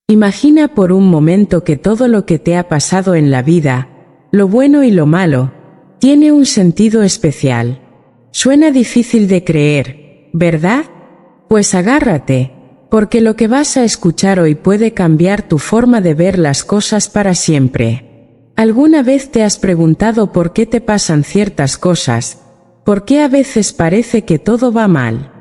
Imagina por un momento que todo lo que te ha pasado en la vida, lo bueno y lo malo, tiene un sentido especial. Suena difícil de creer, ¿verdad? Pues agárrate, porque lo que vas a escuchar hoy puede cambiar tu forma de ver las cosas para siempre. ¿Alguna vez te has preguntado por qué te pasan ciertas cosas? ¿Por qué a veces parece que todo va mal?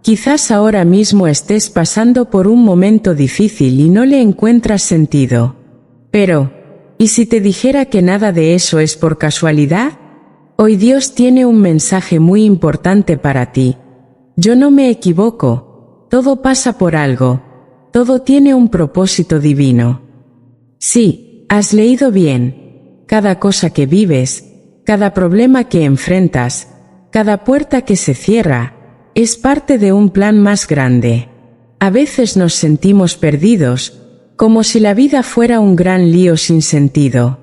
Quizás ahora mismo estés pasando por un momento difícil y no le encuentras sentido. Pero, ¿y si te dijera que nada de eso es por casualidad? Hoy Dios tiene un mensaje muy importante para ti. Yo no me equivoco, todo pasa por algo, todo tiene un propósito divino. Sí, has leído bien. Cada cosa que vives, cada problema que enfrentas, cada puerta que se cierra, es parte de un plan más grande. A veces nos sentimos perdidos, como si la vida fuera un gran lío sin sentido.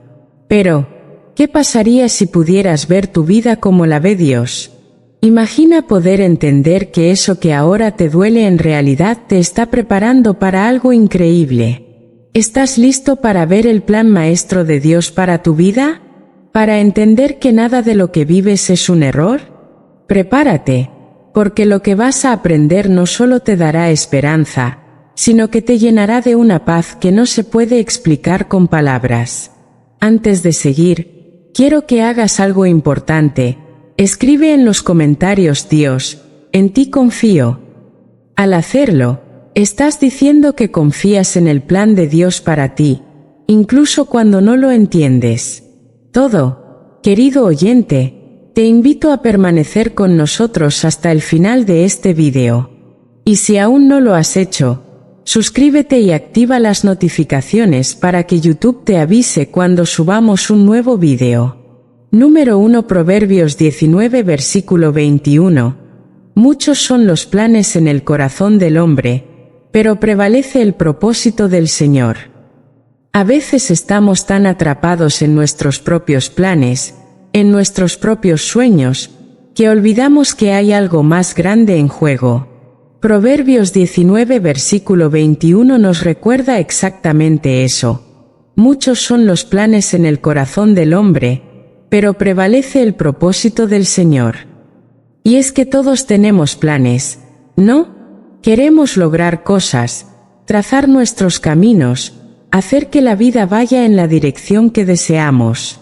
Pero, ¿qué pasaría si pudieras ver tu vida como la ve Dios? Imagina poder entender que eso que ahora te duele en realidad te está preparando para algo increíble. ¿Estás listo para ver el plan maestro de Dios para tu vida? ¿Para entender que nada de lo que vives es un error? Prepárate, porque lo que vas a aprender no solo te dará esperanza, sino que te llenará de una paz que no se puede explicar con palabras. Antes de seguir, quiero que hagas algo importante. Escribe en los comentarios: Dios, en ti confío. Al hacerlo, estás diciendo que confías en el plan de Dios para ti, incluso cuando no lo entiendes. Todo, querido oyente, te invito a permanecer con nosotros hasta el final de este vídeo. Y si aún no lo has hecho, suscríbete y activa las notificaciones para que YouTube te avise cuando subamos un nuevo vídeo. Número 1. Proverbios 19 versículo 21. Muchos son los planes en el corazón del hombre, pero prevalece el propósito del Señor. A veces estamos tan atrapados en nuestros propios planes, en nuestros propios sueños, que olvidamos que hay algo más grande en juego. Proverbios 19 versículo 21 nos recuerda exactamente eso. Muchos son los planes en el corazón del hombre, pero prevalece el propósito del Señor. Y es que todos tenemos planes, ¿no? Queremos lograr cosas, trazar nuestros caminos, hacer que la vida vaya en la dirección que deseamos.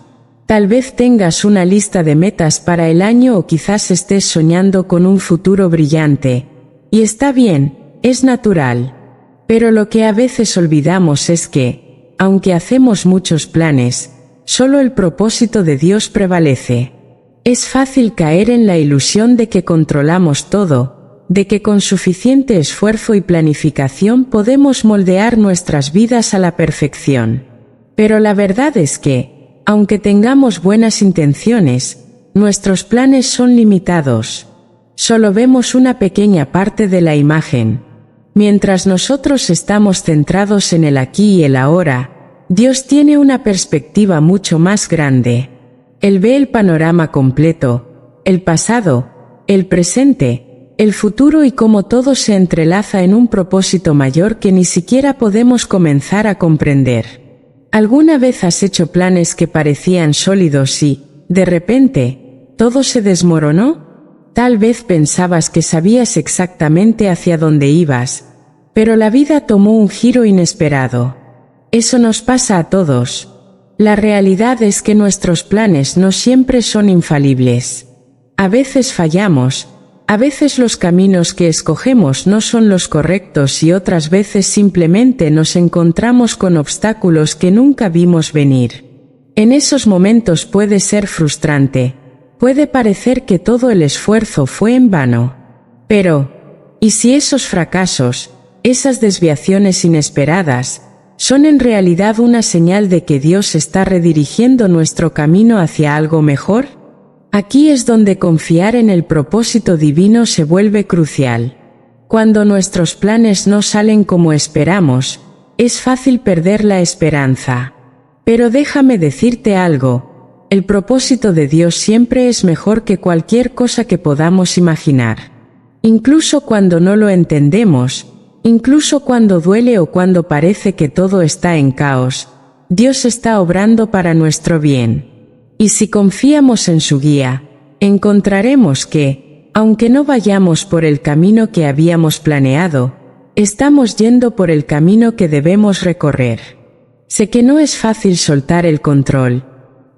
Tal vez tengas una lista de metas para el año o quizás estés soñando con un futuro brillante. Y está bien, es natural. Pero lo que a veces olvidamos es que, aunque hacemos muchos planes, solo el propósito de Dios prevalece. Es fácil caer en la ilusión de que controlamos todo, de que con suficiente esfuerzo y planificación podemos moldear nuestras vidas a la perfección. Pero la verdad es que, aunque tengamos buenas intenciones, nuestros planes son limitados. Solo vemos una pequeña parte de la imagen. Mientras nosotros estamos centrados en el aquí y el ahora, Dios tiene una perspectiva mucho más grande. Él ve el panorama completo, el pasado, el presente, el futuro y cómo todo se entrelaza en un propósito mayor que ni siquiera podemos comenzar a comprender. ¿Alguna vez has hecho planes que parecían sólidos y, de repente, todo se desmoronó? Tal vez pensabas que sabías exactamente hacia dónde ibas, pero la vida tomó un giro inesperado. Eso nos pasa a todos. La realidad es que nuestros planes no siempre son infalibles. A veces fallamos, a veces los caminos que escogemos no son los correctos y otras veces simplemente nos encontramos con obstáculos que nunca vimos venir. En esos momentos puede ser frustrante, puede parecer que todo el esfuerzo fue en vano. Pero, ¿y si esos fracasos, esas desviaciones inesperadas, son en realidad una señal de que Dios está redirigiendo nuestro camino hacia algo mejor? Aquí es donde confiar en el propósito divino se vuelve crucial. Cuando nuestros planes no salen como esperamos, es fácil perder la esperanza. Pero déjame decirte algo, el propósito de Dios siempre es mejor que cualquier cosa que podamos imaginar. Incluso cuando no lo entendemos, Incluso cuando duele o cuando parece que todo está en caos, Dios está obrando para nuestro bien. Y si confiamos en su guía, encontraremos que, aunque no vayamos por el camino que habíamos planeado, estamos yendo por el camino que debemos recorrer. Sé que no es fácil soltar el control.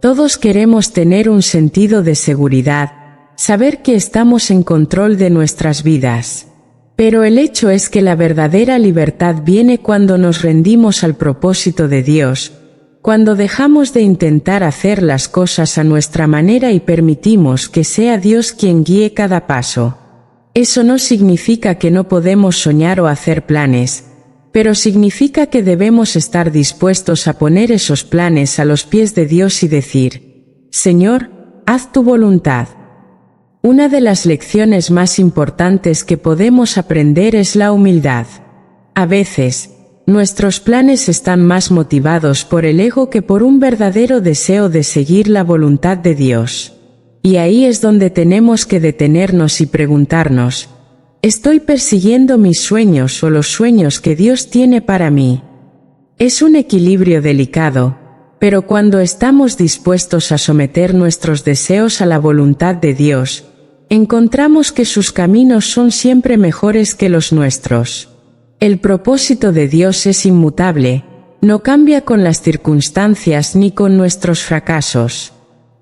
Todos queremos tener un sentido de seguridad, saber que estamos en control de nuestras vidas. Pero el hecho es que la verdadera libertad viene cuando nos rendimos al propósito de Dios, cuando dejamos de intentar hacer las cosas a nuestra manera y permitimos que sea Dios quien guíe cada paso. Eso no significa que no podemos soñar o hacer planes, pero significa que debemos estar dispuestos a poner esos planes a los pies de Dios y decir: Señor, haz tu voluntad. Una de las lecciones más importantes que podemos aprender es la humildad. A veces, nuestros planes están más motivados por el ego que por un verdadero deseo de seguir la voluntad de Dios. Y ahí es donde tenemos que detenernos y preguntarnos: ¿estoy persiguiendo mis sueños o los sueños que Dios tiene para mí? Es un equilibrio delicado, pero cuando estamos dispuestos a someter nuestros deseos a la voluntad de Dios, encontramos que sus caminos son siempre mejores que los nuestros. El propósito de Dios es inmutable, no cambia con las circunstancias ni con nuestros fracasos.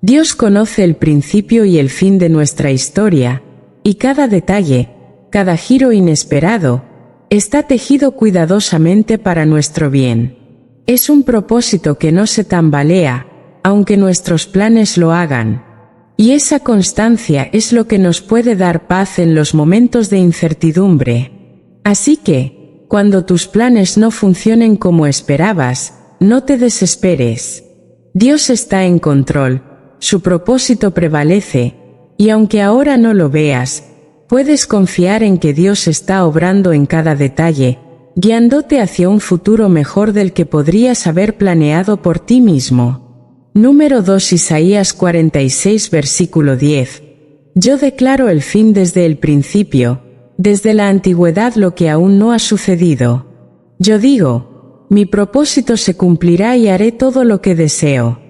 Dios conoce el principio y el fin de nuestra historia, y cada detalle, cada giro inesperado, está tejido cuidadosamente para nuestro bien. Es un propósito que no se tambalea, aunque nuestros planes lo hagan. Y esa constancia es lo que nos puede dar paz en los momentos de incertidumbre. Así que, cuando tus planes no funcionen como esperabas, no te desesperes. Dios está en control, su propósito prevalece, y aunque ahora no lo veas, puedes confiar en que Dios está obrando en cada detalle, guiándote hacia un futuro mejor del que podrías haber planeado por ti mismo. Número 2 Isaías 46 versículo 10. Yo declaro el fin desde el principio, desde la antigüedad lo que aún no ha sucedido. Yo digo, mi propósito se cumplirá y haré todo lo que deseo.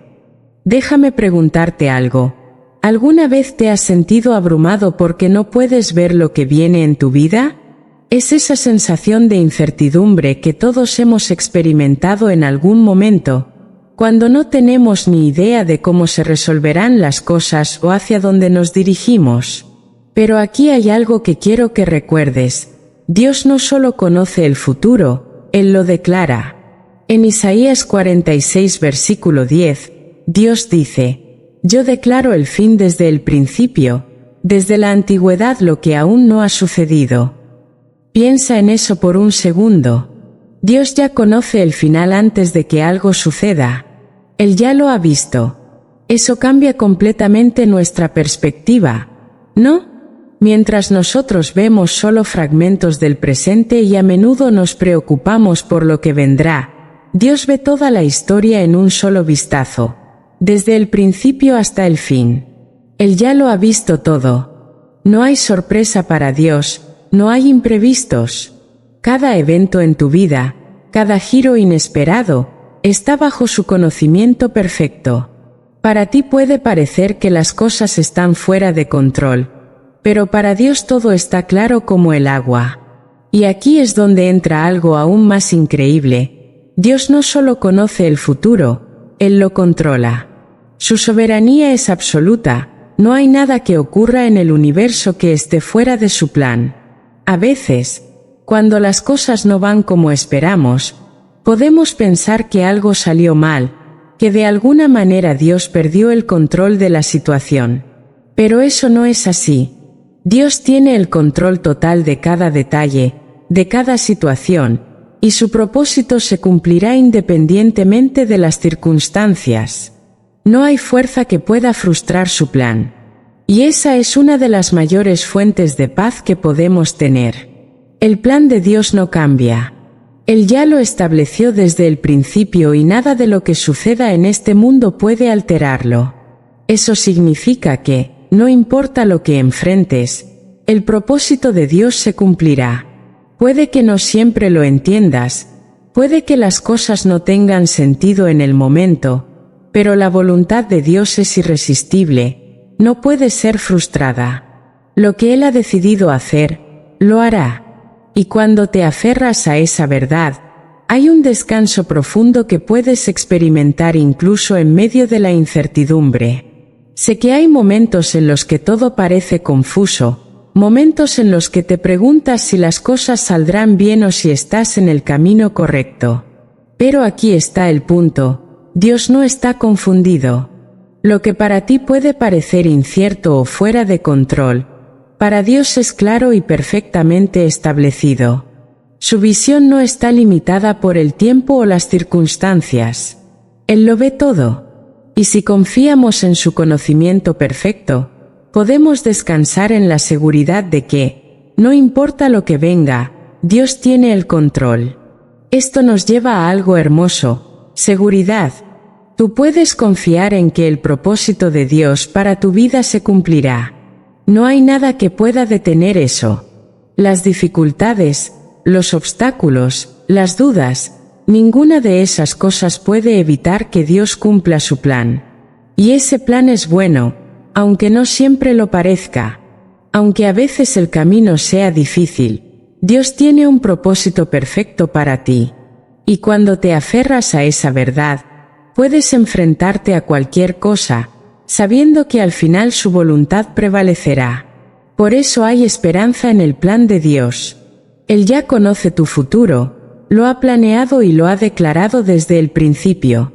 Déjame preguntarte algo. ¿Alguna vez te has sentido abrumado porque no puedes ver lo que viene en tu vida? Es esa sensación de incertidumbre que todos hemos experimentado en algún momento, cuando no tenemos ni idea de cómo se resolverán las cosas o hacia dónde nos dirigimos. Pero aquí hay algo que quiero que recuerdes. Dios no solo conoce el futuro, Él lo declara. En Isaías 46 versículo 10, Dios dice: Yo declaro el fin desde el principio, desde la antigüedad lo que aún no ha sucedido. Piensa en eso por un segundo. Dios ya conoce el final antes de que algo suceda. Él ya lo ha visto. Eso cambia completamente nuestra perspectiva, ¿no? Mientras nosotros vemos solo fragmentos del presente y a menudo nos preocupamos por lo que vendrá, Dios ve toda la historia en un solo vistazo, desde el principio hasta el fin. Él ya lo ha visto todo. No hay sorpresa para Dios, no hay imprevistos. Cada evento en tu vida, cada giro inesperado, está bajo su conocimiento perfecto. Para ti puede parecer que las cosas están fuera de control, pero para Dios todo está claro como el agua. Y aquí es donde entra algo aún más increíble. Dios no solo conoce el futuro, Él lo controla. Su soberanía es absoluta, no hay nada que ocurra en el universo que esté fuera de su plan. A veces, cuando las cosas no van como esperamos, podemos pensar que algo salió mal, que de alguna manera Dios perdió el control de la situación. Pero eso no es así. Dios tiene el control total de cada detalle, de cada situación, y su propósito se cumplirá independientemente de las circunstancias. No hay fuerza que pueda frustrar su plan. Y esa es una de las mayores fuentes de paz que podemos tener. El plan de Dios no cambia. Él ya lo estableció desde el principio y nada de lo que suceda en este mundo puede alterarlo. Eso significa que, no importa lo que enfrentes, el propósito de Dios se cumplirá. Puede que no siempre lo entiendas, puede que las cosas no tengan sentido en el momento, pero la voluntad de Dios es irresistible, no puede ser frustrada. Lo que Él ha decidido hacer, lo hará. Y cuando te aferras a esa verdad, hay un descanso profundo que puedes experimentar incluso en medio de la incertidumbre. Sé que hay momentos en los que todo parece confuso, momentos en los que te preguntas si las cosas saldrán bien o si estás en el camino correcto. Pero aquí está el punto: Dios no está confundido. Lo que para ti puede parecer incierto o fuera de control, para Dios es claro y perfectamente establecido. Su visión no está limitada por el tiempo o las circunstancias. Él lo ve todo. Y si confiamos en su conocimiento perfecto, podemos descansar en la seguridad de que, no importa lo que venga, Dios tiene el control. Esto nos lleva a algo hermoso: seguridad. Tú puedes confiar en que el propósito de Dios para tu vida se cumplirá. No hay nada que pueda detener eso. Las dificultades, los obstáculos, las dudas, ninguna de esas cosas puede evitar que Dios cumpla su plan. Y ese plan es bueno, aunque no siempre lo parezca. Aunque a veces el camino sea difícil, Dios tiene un propósito perfecto para ti. Y cuando te aferras a esa verdad, puedes enfrentarte a cualquier cosa, sabiendo que al final su voluntad prevalecerá. Por eso hay esperanza en el plan de Dios. Él ya conoce tu futuro, lo ha planeado y lo ha declarado desde el principio.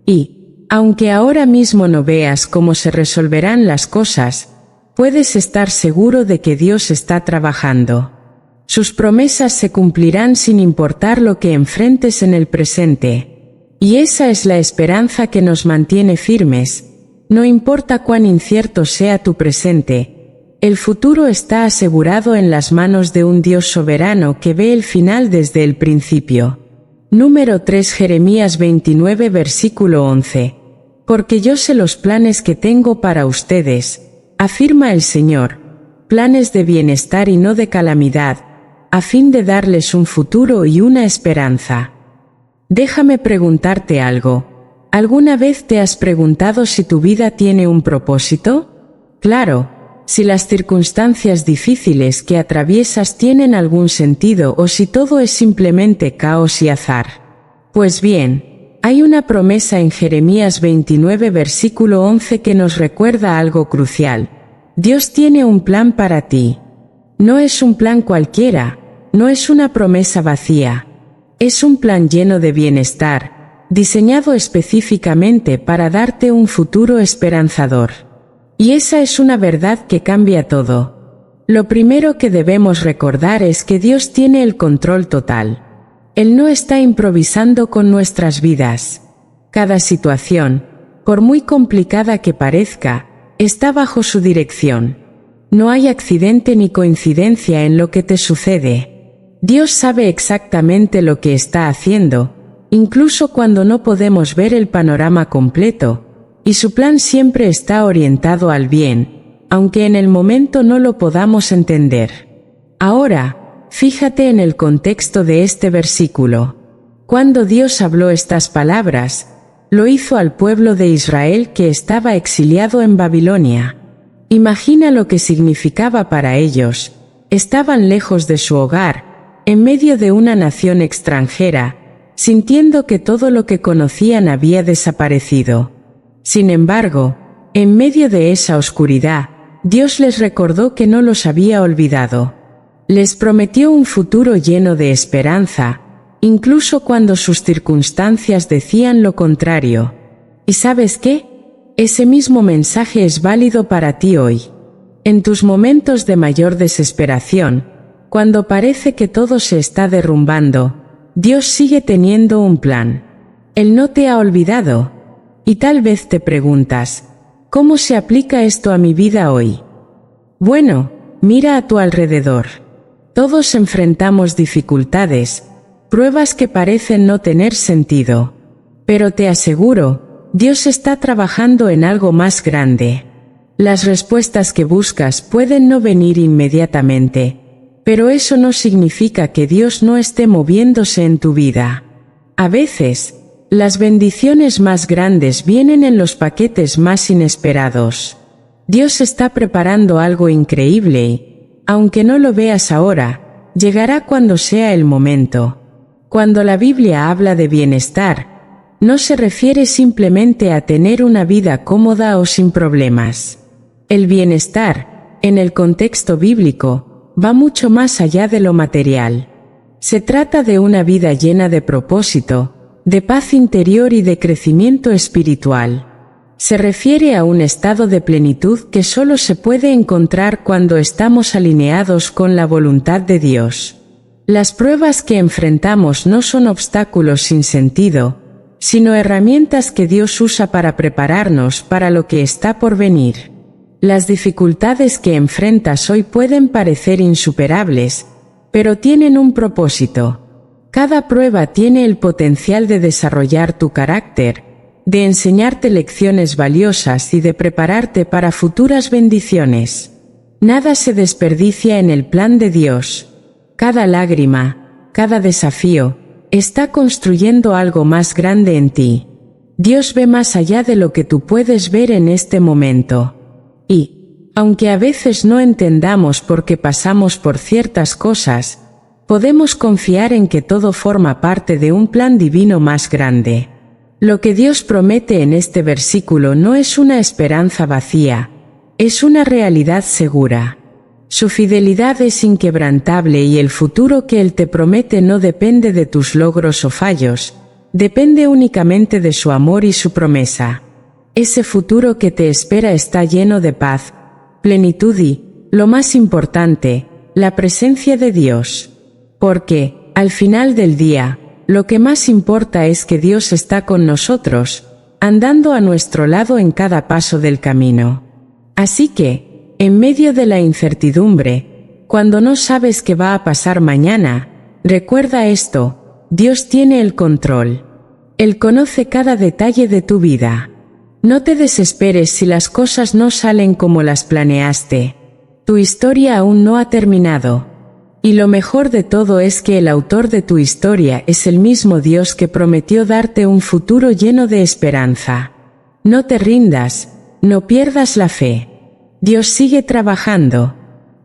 Y, aunque ahora mismo no veas cómo se resolverán las cosas, puedes estar seguro de que Dios está trabajando. Sus promesas se cumplirán sin importar lo que enfrentes en el presente. Y esa es la esperanza que nos mantiene firmes, no importa cuán incierto sea tu presente. El futuro está asegurado en las manos de un Dios soberano que ve el final desde el principio. Número 3, Jeremías 29 versículo 11. Porque yo sé los planes que tengo para ustedes, afirma el Señor, planes de bienestar y no de calamidad, a fin de darles un futuro y una esperanza. Déjame preguntarte algo. ¿Alguna vez te has preguntado si tu vida tiene un propósito? Claro. Si las circunstancias difíciles que atraviesas tienen algún sentido o si todo es simplemente caos y azar. Pues bien, hay una promesa en Jeremías 29 versículo 11 que nos recuerda algo crucial. Dios tiene un plan para ti. No es un plan cualquiera, no es una promesa vacía. Es un plan lleno de bienestar, diseñado específicamente para darte un futuro esperanzador. Y esa es una verdad que cambia todo. Lo primero que debemos recordar es que Dios tiene el control total. Él no está improvisando con nuestras vidas. Cada situación, por muy complicada que parezca, está bajo su dirección. No hay accidente ni coincidencia en lo que te sucede. Dios sabe exactamente lo que está haciendo, incluso cuando no podemos ver el panorama completo. Y su plan siempre está orientado al bien, aunque en el momento no lo podamos entender. Ahora, fíjate en el contexto de este versículo. Cuando Dios habló estas palabras, lo hizo al pueblo de Israel que estaba exiliado en Babilonia. Imagina lo que significaba para ellos. Estaban lejos de su hogar, en medio de una nación extranjera, sintiendo que todo lo que conocían había desaparecido. Sin embargo, en medio de esa oscuridad, Dios les recordó que no los había olvidado. Les prometió un futuro lleno de esperanza, incluso cuando sus circunstancias decían lo contrario. ¿Y sabes qué? Ese mismo mensaje es válido para ti hoy. En tus momentos de mayor desesperación, cuando parece que todo se está derrumbando, Dios sigue teniendo un plan. Él no te ha olvidado. Y tal vez te preguntas, ¿cómo se aplica esto a mi vida hoy? Bueno, mira a tu alrededor. Todos enfrentamos dificultades, pruebas que parecen no tener sentido. Pero te aseguro, Dios está trabajando en algo más grande. Las respuestas que buscas pueden no venir inmediatamente, pero eso no significa que Dios no esté moviéndose en tu vida. A veces, las bendiciones más grandes vienen en los paquetes más inesperados. Dios está preparando algo increíble y, aunque no lo veas ahora, llegará cuando sea el momento. Cuando la Biblia habla de bienestar, no se refiere simplemente a tener una vida cómoda o sin problemas. El bienestar, en el contexto bíblico, va mucho más allá de lo material. Se trata de una vida llena de propósito, de paz interior y de crecimiento espiritual. Se refiere a un estado de plenitud que solo se puede encontrar cuando estamos alineados con la voluntad de Dios. Las pruebas que enfrentamos no son obstáculos sin sentido, sino herramientas que Dios usa para prepararnos para lo que está por venir. Las dificultades que enfrentas hoy pueden parecer insuperables, pero tienen un propósito. Cada prueba tiene el potencial de desarrollar tu carácter, de enseñarte lecciones valiosas y de prepararte para futuras bendiciones. Nada se desperdicia en el plan de Dios. Cada lágrima, cada desafío, está construyendo algo más grande en ti. Dios ve más allá de lo que tú puedes ver en este momento. Y, aunque a veces no entendamos por qué pasamos por ciertas cosas, podemos confiar en que todo forma parte de un plan divino más grande. Lo que Dios promete en este versículo no es una esperanza vacía, es una realidad segura. Su fidelidad es inquebrantable y el futuro que Él te promete no depende de tus logros o fallos, depende únicamente de su amor y su promesa. Ese futuro que te espera está lleno de paz, plenitud y, lo más importante, la presencia de Dios. Porque, al final del día, lo que más importa es que Dios está con nosotros, andando a nuestro lado en cada paso del camino. Así que, en medio de la incertidumbre, cuando no sabes qué va a pasar mañana, recuerda esto: Dios tiene el control. Él conoce cada detalle de tu vida. No te desesperes si las cosas no salen como las planeaste. Tu historia aún no ha terminado. Y lo mejor de todo es que el autor de tu historia es el mismo Dios que prometió darte un futuro lleno de esperanza. No te rindas, no pierdas la fe. Dios sigue trabajando.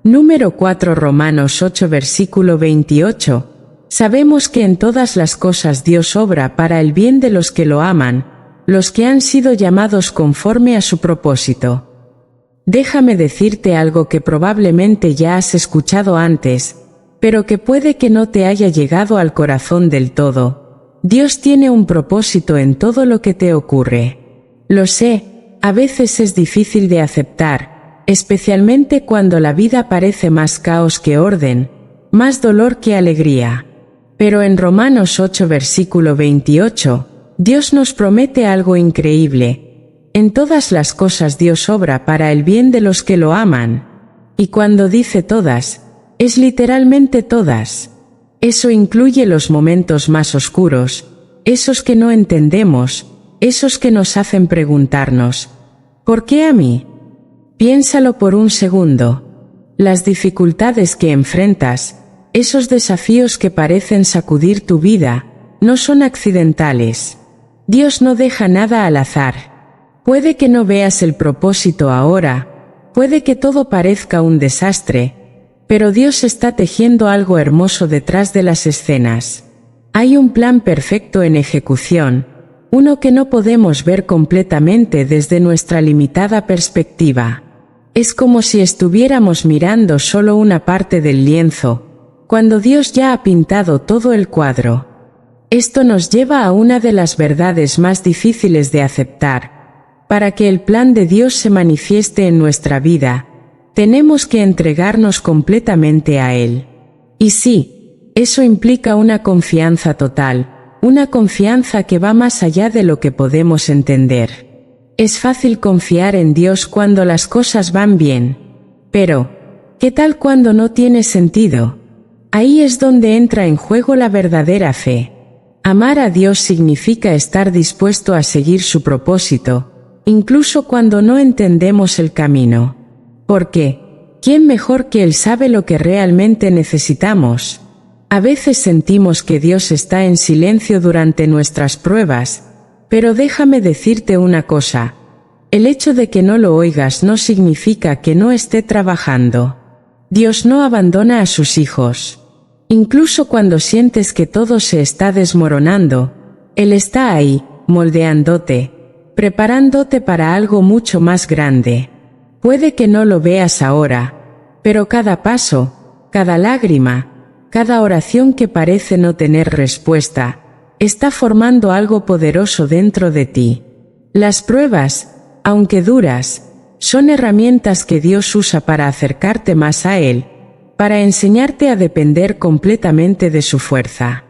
Número 4 Romanos 8 versículo 28. Sabemos que en todas las cosas Dios obra para el bien de los que lo aman, los que han sido llamados conforme a su propósito. Déjame decirte algo que probablemente ya has escuchado antes, pero que puede que no te haya llegado al corazón del todo. Dios tiene un propósito en todo lo que te ocurre. Lo sé, a veces es difícil de aceptar, especialmente cuando la vida parece más caos que orden, más dolor que alegría. Pero en Romanos 8 versículo 28, Dios nos promete algo increíble. En todas las cosas Dios obra para el bien de los que lo aman. Y cuando dice todas, es literalmente todas. Eso incluye los momentos más oscuros, esos que no entendemos, esos que nos hacen preguntarnos, ¿por qué a mí? Piénsalo por un segundo. Las dificultades que enfrentas, esos desafíos que parecen sacudir tu vida, no son accidentales. Dios no deja nada al azar. Puede que no veas el propósito ahora, puede que todo parezca un desastre, pero Dios está tejiendo algo hermoso detrás de las escenas. Hay un plan perfecto en ejecución, uno que no podemos ver completamente desde nuestra limitada perspectiva. Es como si estuviéramos mirando solo una parte del lienzo, cuando Dios ya ha pintado todo el cuadro. Esto nos lleva a una de las verdades más difíciles de aceptar. Para que el plan de Dios se manifieste en nuestra vida, tenemos que entregarnos completamente a Él. Y sí, eso implica una confianza total, una confianza que va más allá de lo que podemos entender. Es fácil confiar en Dios cuando las cosas van bien. Pero, ¿qué tal cuando no tiene sentido? Ahí es donde entra en juego la verdadera fe. Amar a Dios significa estar dispuesto a seguir su propósito, incluso cuando no entendemos el camino. Porque, ¿quién mejor que Él sabe lo que realmente necesitamos? A veces sentimos que Dios está en silencio durante nuestras pruebas, pero déjame decirte una cosa. El hecho de que no lo oigas no significa que no esté trabajando. Dios no abandona a sus hijos. Incluso cuando sientes que todo se está desmoronando, Él está ahí, moldeándote, preparándote para algo mucho más grande. Puede que no lo veas ahora, pero cada paso, cada lágrima, cada oración que parece no tener respuesta, está formando algo poderoso dentro de ti. Las pruebas, aunque duras, son herramientas que Dios usa para acercarte más a Él, para enseñarte a depender completamente de su fuerza.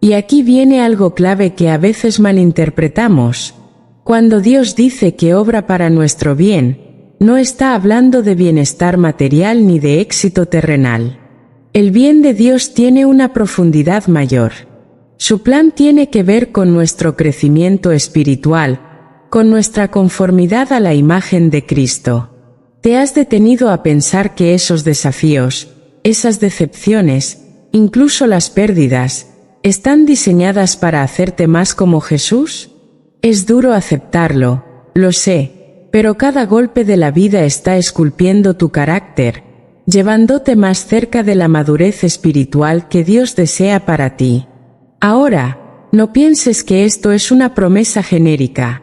Y aquí viene algo clave que a veces malinterpretamos. Cuando Dios dice que obra para nuestro bien, no está hablando de bienestar material ni de éxito terrenal. El bien de Dios tiene una profundidad mayor. Su plan tiene que ver con nuestro crecimiento espiritual, con nuestra conformidad a la imagen de Cristo. ¿Te has detenido a pensar que esos desafíos, esas decepciones, incluso las pérdidas, están diseñadas para hacerte más como Jesús? Es duro aceptarlo, lo sé, pero cada golpe de la vida está esculpiendo tu carácter, llevándote más cerca de la madurez espiritual que Dios desea para ti. Ahora, no pienses que esto es una promesa genérica.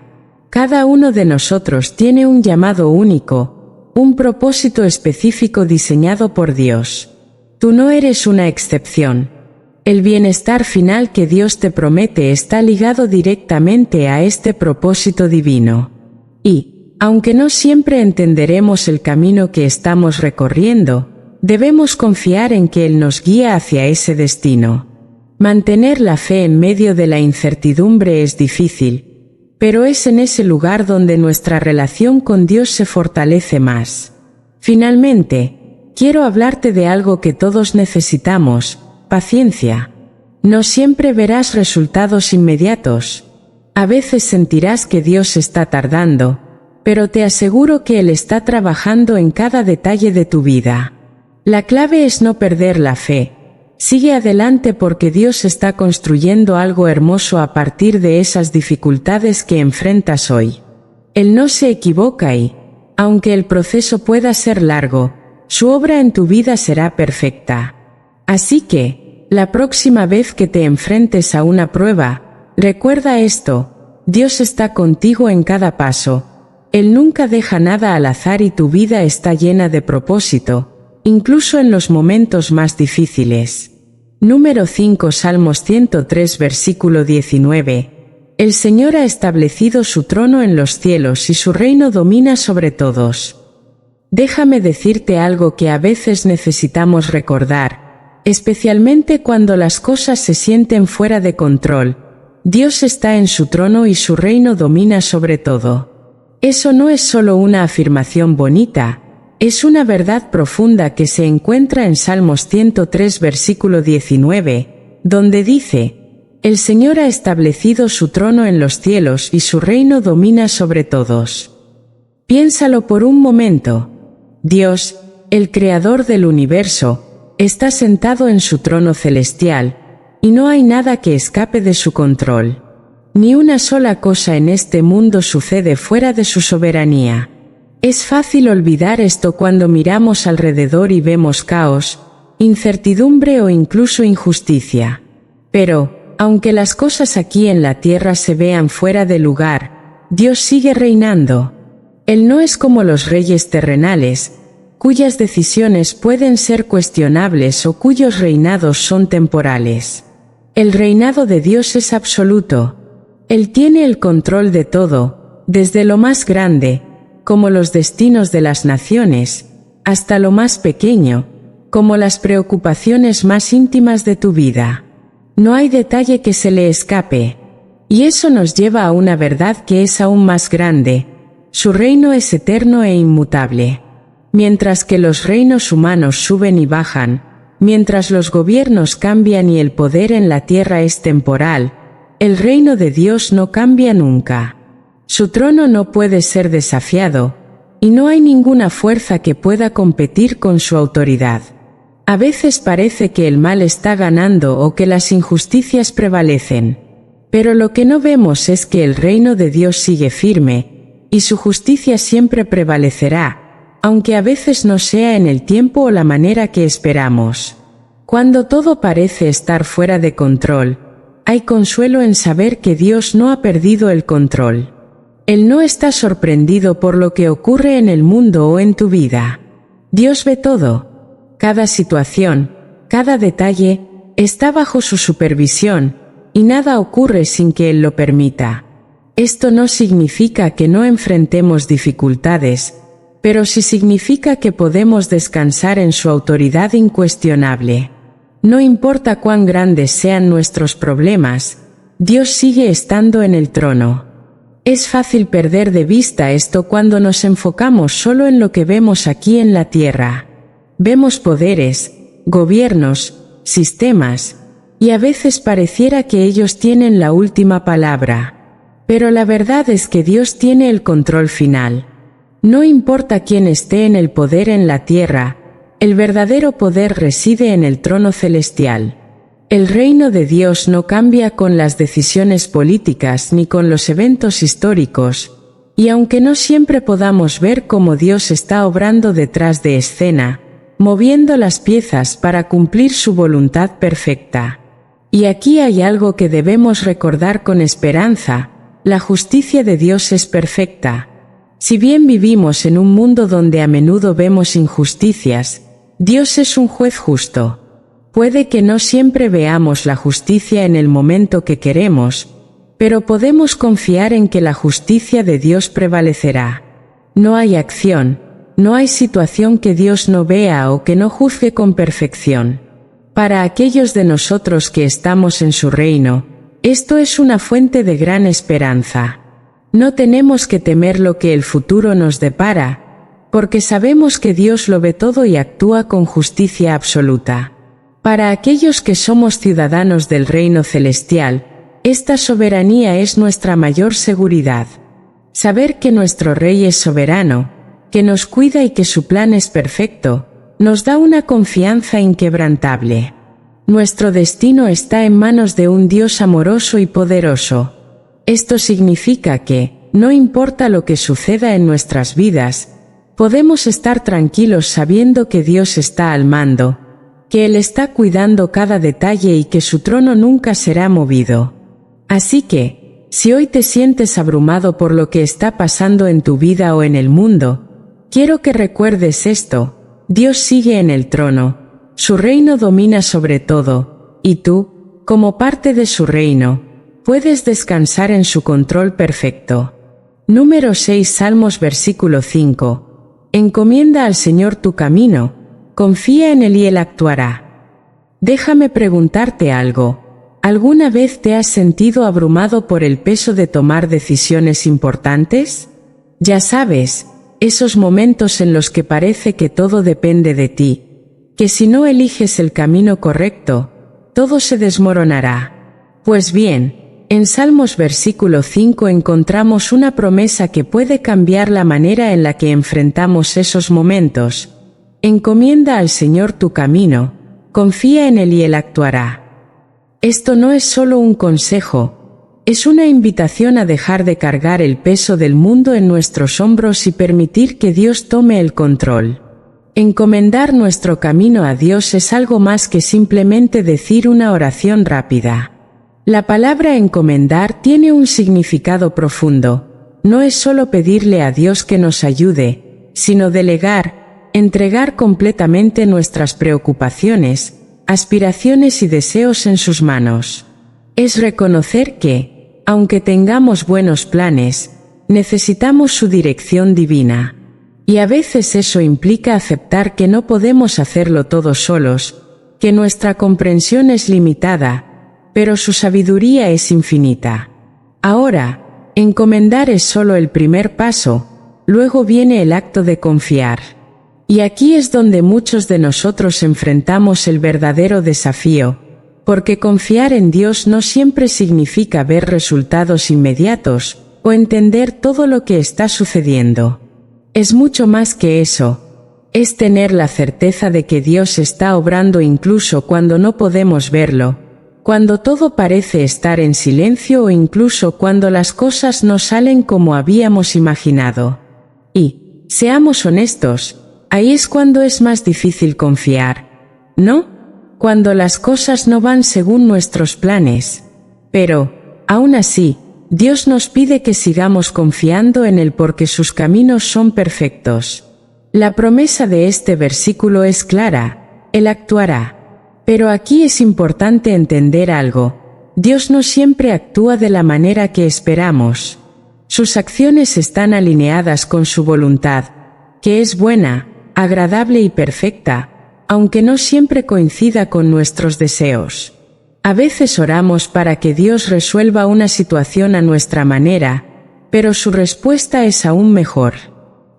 Cada uno de nosotros tiene un llamado único, un propósito específico diseñado por Dios. Tú no eres una excepción. El bienestar final que Dios te promete está ligado directamente a este propósito divino. Y, aunque no siempre entenderemos el camino que estamos recorriendo, debemos confiar en que Él nos guía hacia ese destino. Mantener la fe en medio de la incertidumbre es difícil, pero es en ese lugar donde nuestra relación con Dios se fortalece más. Finalmente, quiero hablarte de algo que todos necesitamos: paciencia. No siempre verás resultados inmediatos. A veces sentirás que Dios está tardando, pero te aseguro que Él está trabajando en cada detalle de tu vida. La clave es no perder la fe. Sigue adelante porque Dios está construyendo algo hermoso a partir de esas dificultades que enfrentas hoy. Él no se equivoca y, aunque el proceso pueda ser largo, su obra en tu vida será perfecta. Así que, la próxima vez que te enfrentes a una prueba, recuerda esto: Dios está contigo en cada paso. Él nunca deja nada al azar y tu vida está llena de propósito, incluso en los momentos más difíciles. Número 5 Salmos 103 versículo 19. El Señor ha establecido su trono en los cielos y su reino domina sobre todos. Déjame decirte algo que a veces necesitamos recordar, especialmente cuando las cosas se sienten fuera de control. Dios está en su trono y su reino domina sobre todo. Eso no es solo una afirmación bonita, es una verdad profunda que se encuentra en Salmos 103 versículo 19, donde dice: El Señor ha establecido su trono en los cielos y su reino domina sobre todos. Piénsalo por un momento. Dios, el creador del universo, está sentado en su trono celestial, y no hay nada que escape de su control. Ni una sola cosa en este mundo sucede fuera de su soberanía. Es fácil olvidar esto cuando miramos alrededor y vemos caos, incertidumbre o incluso injusticia. Pero, aunque las cosas aquí en la tierra se vean fuera de lugar, Dios sigue reinando. Él no es como los reyes terrenales, cuyas decisiones pueden ser cuestionables o cuyos reinados son temporales. El reinado de Dios es absoluto. Él tiene el control de todo, desde lo más grande, como los destinos de las naciones, hasta lo más pequeño, como las preocupaciones más íntimas de tu vida. No hay detalle que se le escape. Y eso nos lleva a una verdad que es aún más grande: su reino es eterno e inmutable. Mientras que los reinos humanos suben y bajan, mientras los gobiernos cambian y el poder en la tierra es temporal, el reino de Dios no cambia nunca. Su trono no puede ser desafiado, y no hay ninguna fuerza que pueda competir con su autoridad. A veces parece que el mal está ganando o que las injusticias prevalecen. Pero lo que no vemos es que el reino de Dios sigue firme, y su justicia siempre prevalecerá, aunque a veces no sea en el tiempo o la manera que esperamos. Cuando todo parece estar fuera de control, hay consuelo en saber que Dios no ha perdido el control. Él no está sorprendido por lo que ocurre en el mundo o en tu vida. Dios ve todo. Cada situación, cada detalle, está bajo su supervisión, y nada ocurre sin que Él lo permita. Esto no significa que no enfrentemos dificultades, pero sí significa que podemos descansar en su autoridad incuestionable. No importa cuán grandes sean nuestros problemas, Dios sigue estando en el trono. Es fácil perder de vista esto cuando nos enfocamos solo en lo que vemos aquí en la tierra. Vemos poderes, gobiernos, sistemas, y a veces pareciera que ellos tienen la última palabra. Pero la verdad es que Dios tiene el control final. No importa quién esté en el poder en la tierra, el verdadero poder reside en el trono celestial. El reino de Dios no cambia con las decisiones políticas ni con los eventos históricos, y aunque no siempre podamos ver cómo Dios está obrando detrás de escena, moviendo las piezas para cumplir su voluntad perfecta. Y aquí hay algo que debemos recordar con esperanza: la justicia de Dios es perfecta. Si bien vivimos en un mundo donde a menudo vemos injusticias, Dios es un juez justo. Puede que no siempre veamos la justicia en el momento que queremos, pero podemos confiar en que la justicia de Dios prevalecerá. No hay acción, no hay situación que Dios no vea o que no juzgue con perfección. Para aquellos de nosotros que estamos en su reino, esto es una fuente de gran esperanza. No tenemos que temer lo que el futuro nos depara, porque sabemos que Dios lo ve todo y actúa con justicia absoluta. Para aquellos que somos ciudadanos del reino celestial, esta soberanía es nuestra mayor seguridad. Saber que nuestro Rey es soberano, que nos cuida y que su plan es perfecto, nos da una confianza inquebrantable. Nuestro destino está en manos de un Dios amoroso y poderoso. Esto significa que, no importa lo que suceda en nuestras vidas, podemos estar tranquilos sabiendo que Dios está al mando, que Él está cuidando cada detalle y que su trono nunca será movido. Así que, si hoy te sientes abrumado por lo que está pasando en tu vida o en el mundo, quiero que recuerdes esto: Dios sigue en el trono, su reino domina sobre todo, y tú, como parte de su reino, puedes descansar en su control perfecto. Número 6 Salmos versículo 5. Encomienda al Señor tu camino, confía en Él y Él actuará. Déjame preguntarte algo: ¿alguna vez te has sentido abrumado por el peso de tomar decisiones importantes? Ya sabes, esos momentos en los que parece que todo depende de ti, que si no eliges el camino correcto, todo se desmoronará. Pues bien, en Salmos versículo 5 encontramos una promesa que puede cambiar la manera en la que enfrentamos esos momentos. Encomienda al Señor tu camino, confía en Él y Él actuará. Esto no es solo un consejo, es una invitación a dejar de cargar el peso del mundo en nuestros hombros y permitir que Dios tome el control. Encomendar nuestro camino a Dios es algo más que simplemente decir una oración rápida. La palabra encomendar tiene un significado profundo. No es solo pedirle a Dios que nos ayude, sino delegar, entregar completamente nuestras preocupaciones, aspiraciones y deseos en sus manos. Es reconocer que, aunque tengamos buenos planes, necesitamos su dirección divina. Y a veces eso implica aceptar que no podemos hacerlo todos solos, que nuestra comprensión es limitada, pero su sabiduría es infinita. Ahora, encomendar es solo el primer paso, luego viene el acto de confiar. Y aquí es donde muchos de nosotros enfrentamos el verdadero desafío, porque confiar en Dios no siempre significa ver resultados inmediatos o entender todo lo que está sucediendo. Es mucho más que eso. Es tener la certeza de que Dios está obrando incluso cuando no podemos verlo, cuando todo parece estar en silencio o incluso cuando las cosas no salen como habíamos imaginado. Y, seamos honestos, ahí es cuando es más difícil confiar, ¿no? Cuando las cosas no van según nuestros planes. Pero, aún así, Dios nos pide que sigamos confiando en Él porque sus caminos son perfectos. La promesa de este versículo es clara: Él actuará. Pero aquí es importante entender algo: Dios no siempre actúa de la manera que esperamos. Sus acciones están alineadas con su voluntad, que es buena, agradable y perfecta, aunque no siempre coincida con nuestros deseos. A veces oramos para que Dios resuelva una situación a nuestra manera, pero su respuesta es aún mejor.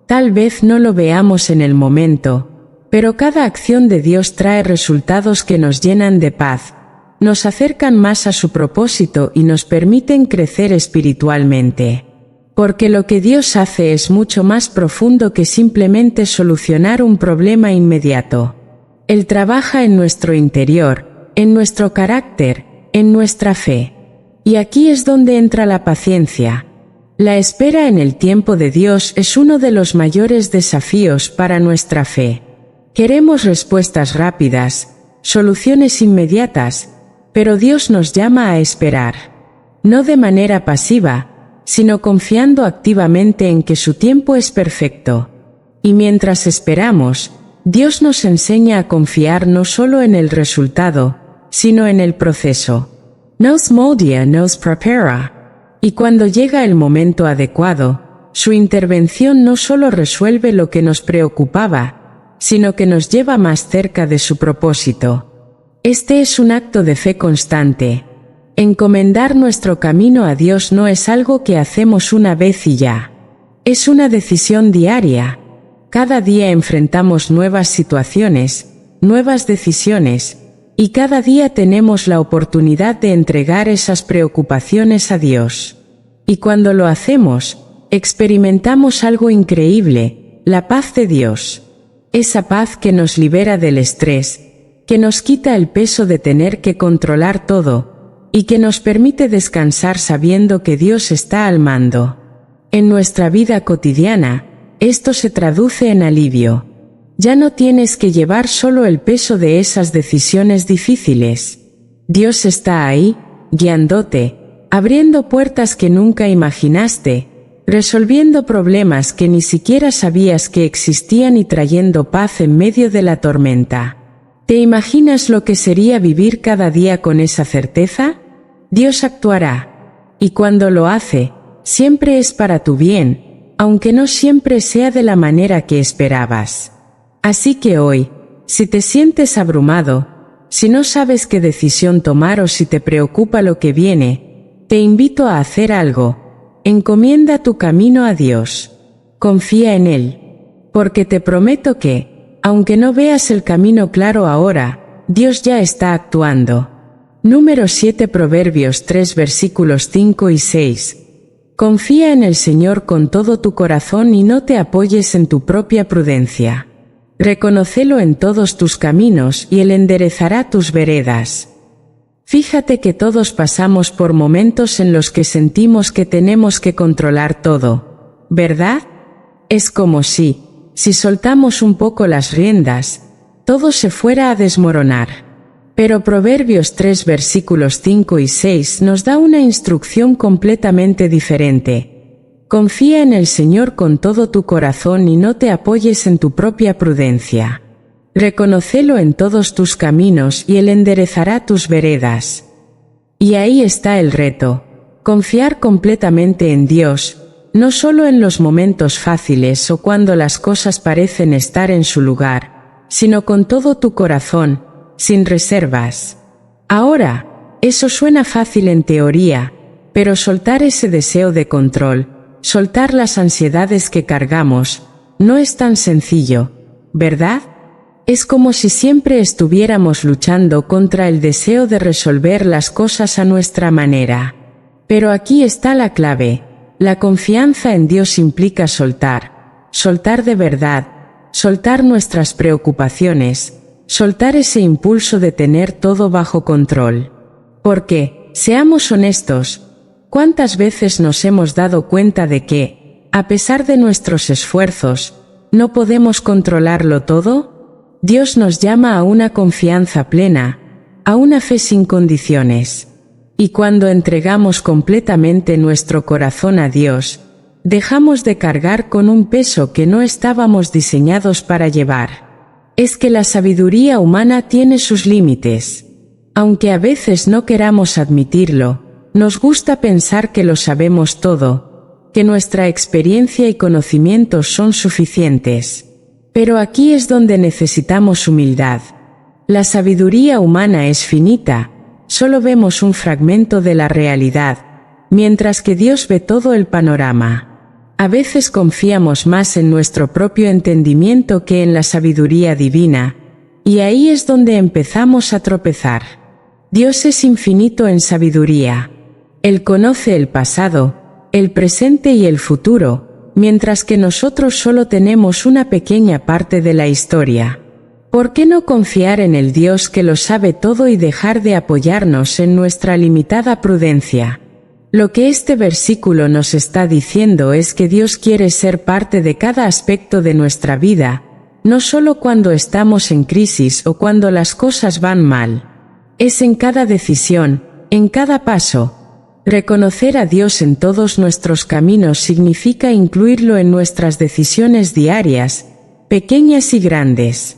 Tal vez no lo veamos en el momento, pero cada acción de Dios trae resultados que nos llenan de paz, nos acercan más a su propósito y nos permiten crecer espiritualmente. Porque lo que Dios hace es mucho más profundo que simplemente solucionar un problema inmediato. Él trabaja en nuestro interior, en nuestro carácter, en nuestra fe. Y aquí es donde entra la paciencia. La espera en el tiempo de Dios es uno de los mayores desafíos para nuestra fe. Queremos respuestas rápidas, soluciones inmediatas, pero Dios nos llama a esperar. No de manera pasiva, sino confiando activamente en que su tiempo es perfecto. Y mientras esperamos, Dios nos enseña a confiar no solo en el resultado, sino en el proceso. Nos molda, nos prepara. Y cuando llega el momento adecuado, su intervención no solo resuelve lo que nos preocupaba, sino que nos lleva más cerca de su propósito. Este es un acto de fe constante. Encomendar nuestro camino a Dios no es algo que hacemos una vez y ya. Es una decisión diaria. Cada día enfrentamos nuevas situaciones, nuevas decisiones, y cada día tenemos la oportunidad de entregar esas preocupaciones a Dios. Y cuando lo hacemos, experimentamos algo increíble: la paz de Dios. Esa paz que nos libera del estrés, que nos quita el peso de tener que controlar todo, y que nos permite descansar sabiendo que Dios está al mando. En nuestra vida cotidiana, esto se traduce en alivio. Ya no tienes que llevar solo el peso de esas decisiones difíciles. Dios está ahí, guiándote, abriendo puertas que nunca imaginaste, resolviendo problemas que ni siquiera sabías que existían y trayendo paz en medio de la tormenta. ¿Te imaginas lo que sería vivir cada día con esa certeza? Dios actuará. Y cuando lo hace, siempre es para tu bien, aunque no siempre sea de la manera que esperabas. Así que hoy, si te sientes abrumado, si no sabes qué decisión tomar o si te preocupa lo que viene, te invito a hacer algo. Encomienda tu camino a Dios. Confía en Él. Porque te prometo que, aunque no veas el camino claro ahora, Dios ya está actuando. Número 7 Proverbios 3 versículos 5 y 6. Confía en el Señor con todo tu corazón y no te apoyes en tu propia prudencia. Reconócelo en todos tus caminos y Él enderezará tus veredas. Fíjate que todos pasamos por momentos en los que sentimos que tenemos que controlar todo, ¿verdad? Es como si soltamos un poco las riendas, todo se fuera a desmoronar. Pero Proverbios 3 versículos 5 y 6 nos da una instrucción completamente diferente. Confía en el Señor con todo tu corazón y no te apoyes en tu propia prudencia. Reconócelo en todos tus caminos y Él enderezará tus veredas. Y ahí está el reto: confiar completamente en Dios, no solo en los momentos fáciles o cuando las cosas parecen estar en su lugar, sino con todo tu corazón, sin reservas. Ahora, eso suena fácil en teoría, pero soltar ese deseo de control, soltar las ansiedades que cargamos, no es tan sencillo, ¿verdad? Es como si siempre estuviéramos luchando contra el deseo de resolver las cosas a nuestra manera. Pero aquí está la clave: la confianza en Dios implica soltar soltar de verdad, soltar nuestras preocupaciones, soltar ese impulso de tener todo bajo control. Porque, seamos honestos, ¿cuántas veces nos hemos dado cuenta de que, a pesar de nuestros esfuerzos, no podemos controlarlo todo? Dios nos llama a una confianza plena, a una fe sin condiciones. Y cuando entregamos completamente nuestro corazón a Dios, dejamos de cargar con un peso que no estábamos diseñados para llevar. Es que la sabiduría humana tiene sus límites. Aunque a veces no queramos admitirlo, nos gusta pensar que lo sabemos todo, que nuestra experiencia y conocimientos son suficientes. Pero aquí es donde necesitamos humildad. La sabiduría humana es finita, solo vemos un fragmento de la realidad, mientras que Dios ve todo el panorama. A veces confiamos más en nuestro propio entendimiento que en la sabiduría divina, y ahí es donde empezamos a tropezar. Dios es infinito en sabiduría. Él conoce el pasado, el presente y el futuro, mientras que nosotros solo tenemos una pequeña parte de la historia. ¿Por qué no confiar en el Dios que lo sabe todo y dejar de apoyarnos en nuestra limitada prudencia? Lo que este versículo nos está diciendo es que Dios quiere ser parte de cada aspecto de nuestra vida, no solo cuando estamos en crisis o cuando las cosas van mal. Es en cada decisión, en cada paso. Reconocer a Dios en todos nuestros caminos significa incluirlo en nuestras decisiones diarias, pequeñas y grandes.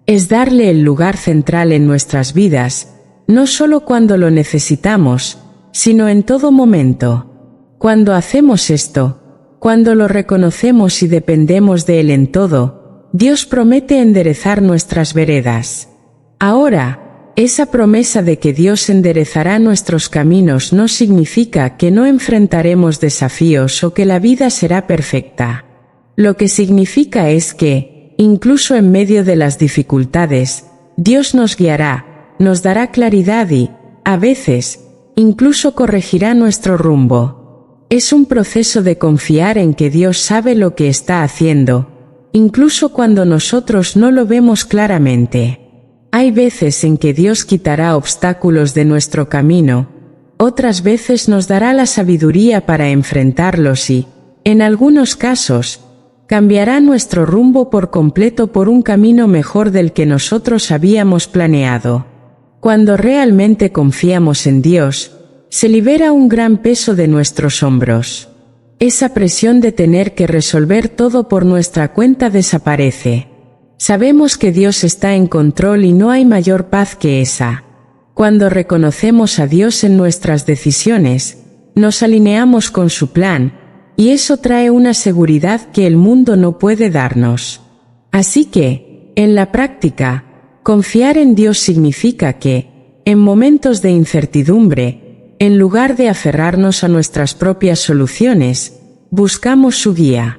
Es darle el lugar central en nuestras vidas, no solo cuando lo necesitamos, sino en todo momento. Cuando hacemos esto, cuando lo reconocemos y dependemos de Él en todo, Dios promete enderezar nuestras veredas. Ahora, esa promesa de que Dios enderezará nuestros caminos no significa que no enfrentaremos desafíos o que la vida será perfecta. Lo que significa es que, incluso en medio de las dificultades, Dios nos guiará, nos dará claridad y, a veces, incluso corregirá nuestro rumbo. Es un proceso de confiar en que Dios sabe lo que está haciendo, incluso cuando nosotros no lo vemos claramente. Hay veces en que Dios quitará obstáculos de nuestro camino, otras veces nos dará la sabiduría para enfrentarlos y, en algunos casos, cambiará nuestro rumbo por completo por un camino mejor del que nosotros habíamos planeado. Cuando realmente confiamos en Dios, se libera un gran peso de nuestros hombros. Esa presión de tener que resolver todo por nuestra cuenta desaparece. Sabemos que Dios está en control y no hay mayor paz que esa. Cuando reconocemos a Dios en nuestras decisiones, nos alineamos con su plan, y eso trae una seguridad que el mundo no puede darnos. Así que, en la práctica, confiar en Dios significa que, en momentos de incertidumbre, en lugar de aferrarnos a nuestras propias soluciones, buscamos su guía.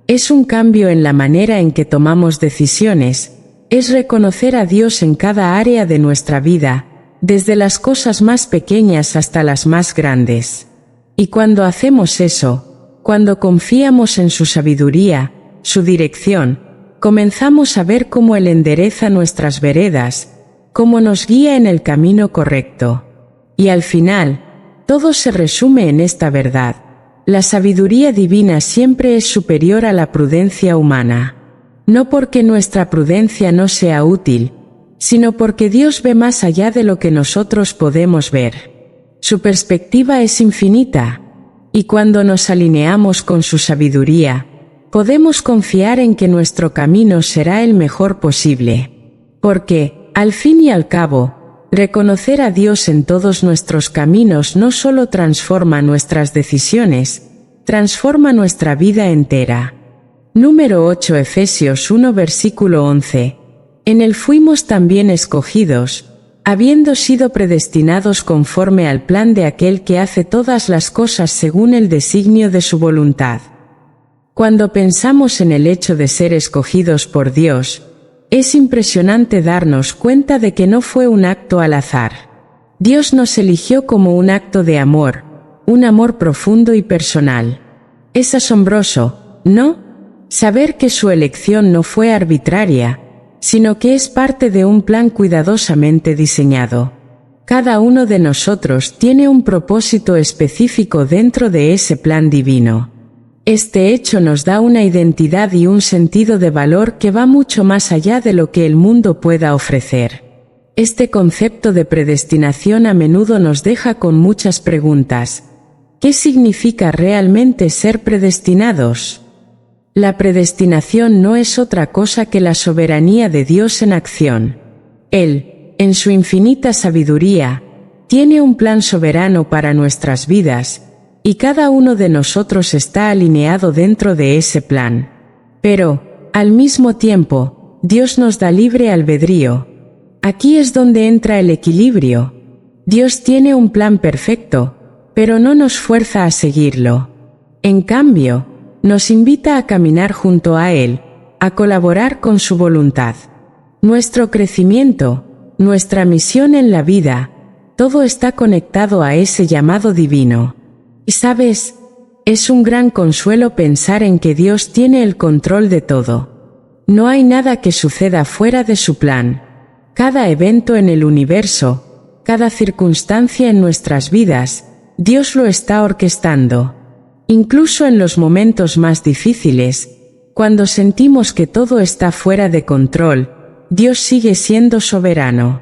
Es un cambio en la manera en que tomamos decisiones, es reconocer a Dios en cada área de nuestra vida, desde las cosas más pequeñas hasta las más grandes. Y cuando hacemos eso, cuando confiamos en su sabiduría, su dirección, comenzamos a ver cómo Él endereza nuestras veredas, cómo nos guía en el camino correcto. Y al final, todo se resume en esta verdad: la sabiduría divina siempre es superior a la prudencia humana. No porque nuestra prudencia no sea útil, sino porque Dios ve más allá de lo que nosotros podemos ver. Su perspectiva es infinita, y cuando nos alineamos con su sabiduría, podemos confiar en que nuestro camino será el mejor posible. Porque, al fin y al cabo, reconocer a Dios en todos nuestros caminos no solo transforma nuestras decisiones, transforma nuestra vida entera. Número 8 Efesios 1 versículo 11. En Él fuimos también escogidos, habiendo sido predestinados conforme al plan de aquel que hace todas las cosas según el designio de su voluntad. Cuando pensamos en el hecho de ser escogidos por Dios, es impresionante darnos cuenta de que no fue un acto al azar. Dios nos eligió como un acto de amor, un amor profundo y personal. Es asombroso, ¿no? saber que su elección no fue arbitraria, sino que es parte de un plan cuidadosamente diseñado. Cada uno de nosotros tiene un propósito específico dentro de ese plan divino. Este hecho nos da una identidad y un sentido de valor que va mucho más allá de lo que el mundo pueda ofrecer. Este concepto de predestinación a menudo nos deja con muchas preguntas. ¿Qué significa realmente ser predestinados? La predestinación no es otra cosa que la soberanía de Dios en acción. Él, en su infinita sabiduría, tiene un plan soberano para nuestras vidas, y cada uno de nosotros está alineado dentro de ese plan. Pero, al mismo tiempo, Dios nos da libre albedrío. Aquí es donde entra el equilibrio. Dios tiene un plan perfecto, pero no nos fuerza a seguirlo. En cambio, nos invita a caminar junto a Él, a colaborar con su voluntad. Nuestro crecimiento, nuestra misión en la vida, todo está conectado a ese llamado divino. Y sabes, es un gran consuelo pensar en que Dios tiene el control de todo. No hay nada que suceda fuera de su plan. Cada evento en el universo, cada circunstancia en nuestras vidas, Dios lo está orquestando. Incluso en los momentos más difíciles, cuando sentimos que todo está fuera de control, Dios sigue siendo soberano.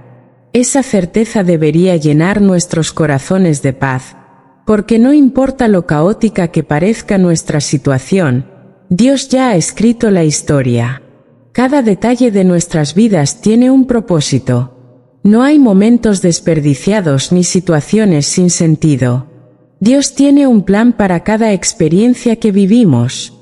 Esa certeza debería llenar nuestros corazones de paz, porque no importa lo caótica que parezca nuestra situación, Dios ya ha escrito la historia. Cada detalle de nuestras vidas tiene un propósito. No hay momentos desperdiciados ni situaciones sin sentido. Dios tiene un plan para cada experiencia que vivimos.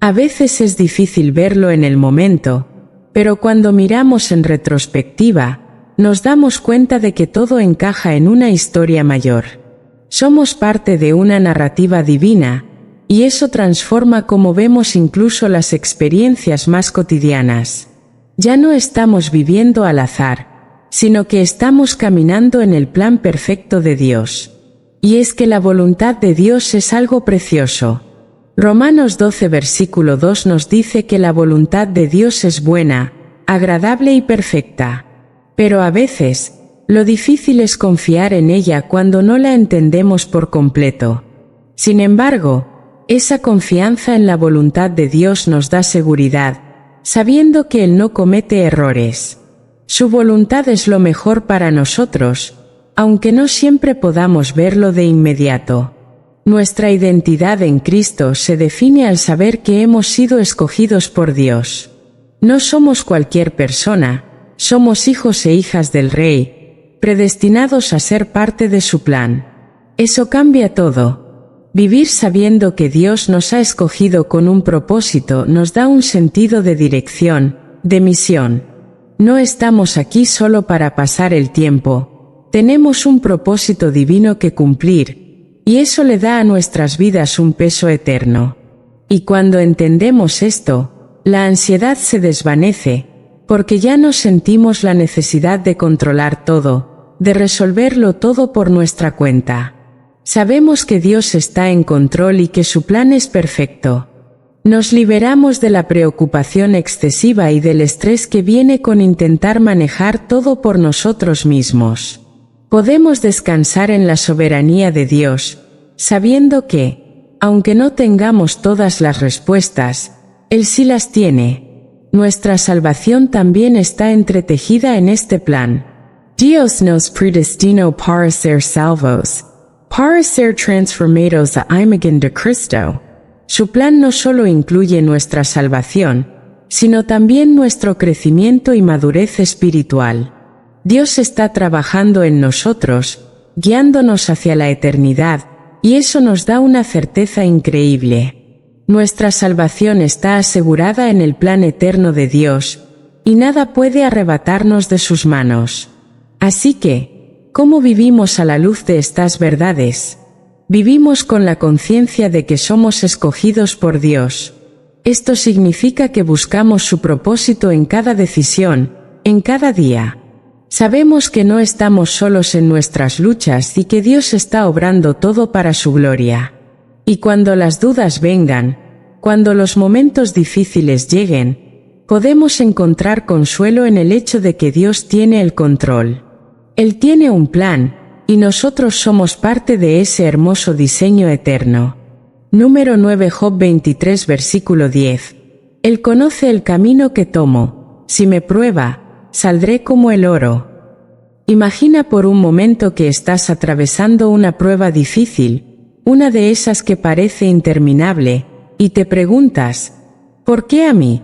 A veces es difícil verlo en el momento, pero cuando miramos en retrospectiva, nos damos cuenta de que todo encaja en una historia mayor. Somos parte de una narrativa divina, y eso transforma cómo vemos incluso las experiencias más cotidianas. Ya no estamos viviendo al azar, sino que estamos caminando en el plan perfecto de Dios. Y es que la voluntad de Dios es algo precioso. Romanos 12 versículo 2 nos dice que la voluntad de Dios es buena, agradable y perfecta. Pero a veces, lo difícil es confiar en ella cuando no la entendemos por completo. Sin embargo, esa confianza en la voluntad de Dios nos da seguridad, sabiendo que Él no comete errores. Su voluntad es lo mejor para nosotros, aunque no siempre podamos verlo de inmediato. Nuestra identidad en Cristo se define al saber que hemos sido escogidos por Dios. No somos cualquier persona, somos hijos e hijas del Rey, predestinados a ser parte de su plan. Eso cambia todo. Vivir sabiendo que Dios nos ha escogido con un propósito nos da un sentido de dirección, de misión. No estamos aquí solo para pasar el tiempo, tenemos un propósito divino que cumplir, y eso le da a nuestras vidas un peso eterno. Y cuando entendemos esto, la ansiedad se desvanece, porque ya no sentimos la necesidad de controlar todo, de resolverlo todo por nuestra cuenta. Sabemos que Dios está en control y que su plan es perfecto. Nos liberamos de la preocupación excesiva y del estrés que viene con intentar manejar todo por nosotros mismos. Podemos descansar en la soberanía de Dios, sabiendo que, aunque no tengamos todas las respuestas, Él sí las tiene. Nuestra salvación también está entretejida en este plan. Dios nos predestinó para ser salvos, para ser transformados a imagen de Cristo. Su plan no solo incluye nuestra salvación, sino también nuestro crecimiento y madurez espiritual. Dios está trabajando en nosotros, guiándonos hacia la eternidad, y eso nos da una certeza increíble. Nuestra salvación está asegurada en el plan eterno de Dios, y nada puede arrebatarnos de sus manos. Así que, ¿cómo vivimos a la luz de estas verdades? Vivimos con la conciencia de que somos escogidos por Dios. Esto significa que buscamos su propósito en cada decisión, en cada día. Sabemos que no estamos solos en nuestras luchas y que Dios está obrando todo para su gloria. Y cuando las dudas vengan, Cuando los momentos difíciles lleguen, podemos encontrar consuelo en el hecho de que Dios tiene el control. Él tiene un plan, y nosotros somos parte de ese hermoso diseño eterno. Número 9 Job 23 versículo 10. Él conoce el camino que tomo, si me prueba, saldré como el oro. Imagina por un momento que estás atravesando una prueba difícil, una de esas que parece interminable, y te preguntas, ¿por qué a mí?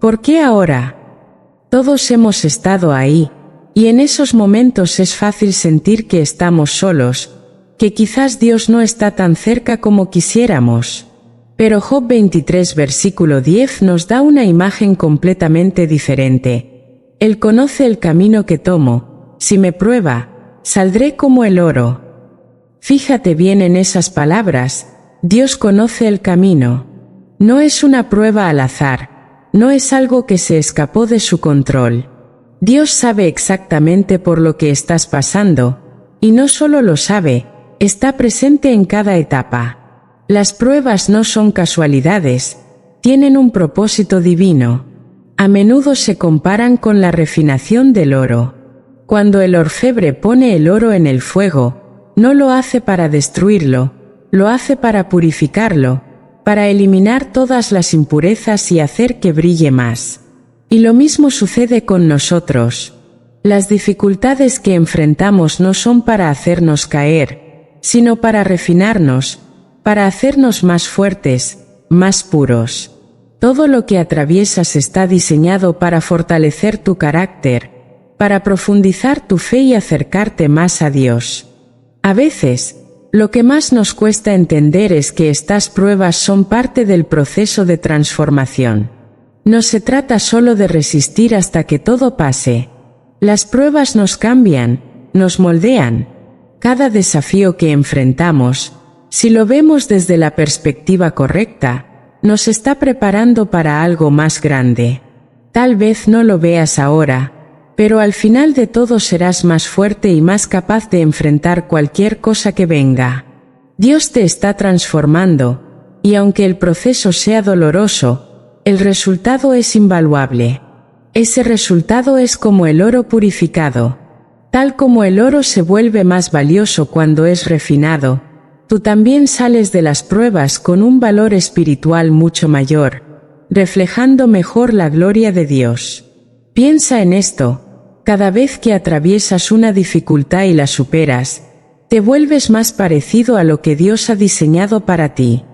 ¿Por qué ahora? Todos hemos estado ahí, y en esos momentos es fácil sentir que estamos solos, que quizás Dios no está tan cerca como quisiéramos. Pero Job 23 versículo 10 nos da una imagen completamente diferente. Él conoce el camino que tomo, si me prueba, saldré como el oro. Fíjate bien en esas palabras, Dios conoce el camino. No es una prueba al azar, no es algo que se escapó de su control. Dios sabe exactamente por lo que estás pasando, y no solo lo sabe, está presente en cada etapa. Las pruebas no son casualidades, tienen un propósito divino. A menudo se comparan con la refinación del oro. Cuando el orfebre pone el oro en el fuego, no lo hace para destruirlo, lo hace para purificarlo, para eliminar todas las impurezas y hacer que brille más. Y lo mismo sucede con nosotros. Las dificultades que enfrentamos no son para hacernos caer, sino para refinarnos, para hacernos más fuertes, más puros. Todo lo que atraviesas está diseñado para fortalecer tu carácter, para profundizar tu fe y acercarte más a Dios. A veces, lo que más nos cuesta entender es que estas pruebas son parte del proceso de transformación. No se trata solo de resistir hasta que todo pase. Las pruebas nos cambian, nos moldean. Cada desafío que enfrentamos, si lo vemos desde la perspectiva correcta, nos está preparando para algo más grande. Tal vez no lo veas ahora, pero al final de todo serás más fuerte y más capaz de enfrentar cualquier cosa que venga. Dios te está transformando, y aunque el proceso sea doloroso, el resultado es invaluable. Ese resultado es como el oro purificado. Tal como el oro se vuelve más valioso cuando es refinado, tú también sales de las pruebas con un valor espiritual mucho mayor, reflejando mejor la gloria de Dios. Piensa en esto, cada vez que atraviesas una dificultad y la superas, te vuelves más parecido a lo que Dios ha diseñado para ti.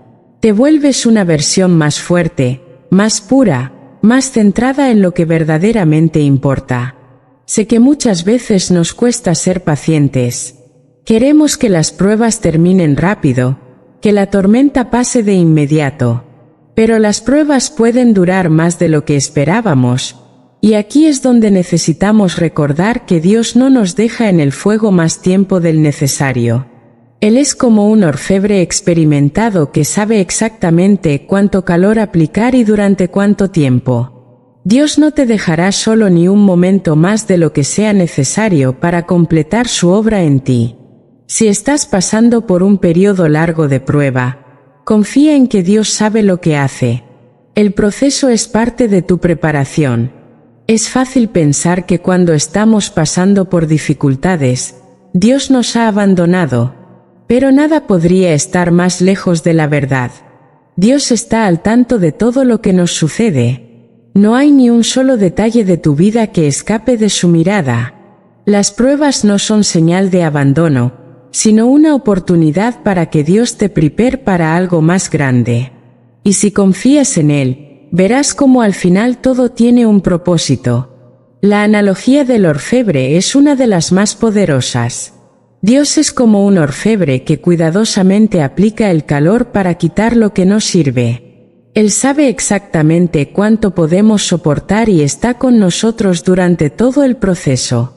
Te vuelves una versión más fuerte, más pura, más centrada en lo que verdaderamente importa. Sé que muchas veces nos cuesta ser pacientes. Queremos que las pruebas terminen rápido, que la tormenta pase de inmediato. Pero las pruebas pueden durar más de lo que esperábamos, y aquí es donde necesitamos recordar que Dios no nos deja en el fuego más tiempo del necesario. Él es como un orfebre experimentado que sabe exactamente cuánto calor aplicar y durante cuánto tiempo. Dios no te dejará solo ni un momento más de lo que sea necesario para completar su obra en ti. Si estás pasando por un periodo largo de prueba, confía en que Dios sabe lo que hace. El proceso es parte de tu preparación. Es fácil pensar que cuando estamos pasando por dificultades, Dios nos ha abandonado. Pero nada podría estar más lejos de la verdad. Dios está al tanto de todo lo que nos sucede. No hay ni un solo detalle de tu vida que escape de su mirada. Las pruebas no son señal de abandono, sino una oportunidad para que Dios te prepare para algo más grande. Y si confías en Él, verás cómo al final todo tiene un propósito. La analogía del orfebre es una de las más poderosas. Dios es como un orfebre que cuidadosamente aplica el calor para quitar lo que no sirve. Él sabe exactamente cuánto podemos soportar y está con nosotros durante todo el proceso.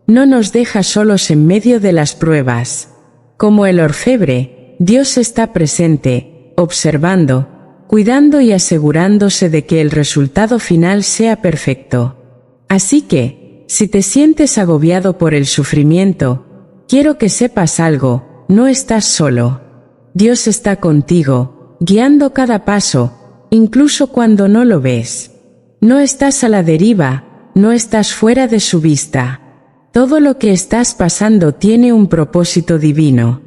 No nos deja solos en medio de las pruebas. Como el orfebre, Dios está presente, observando, cuidando y asegurándose de que el resultado final sea perfecto. Así que, si te sientes agobiado por el sufrimiento, quiero que sepas algo, no estás solo. Dios está contigo, guiando cada paso, incluso cuando no lo ves. No estás a la deriva, no estás fuera de su vista. Todo lo que estás pasando tiene un propósito divino.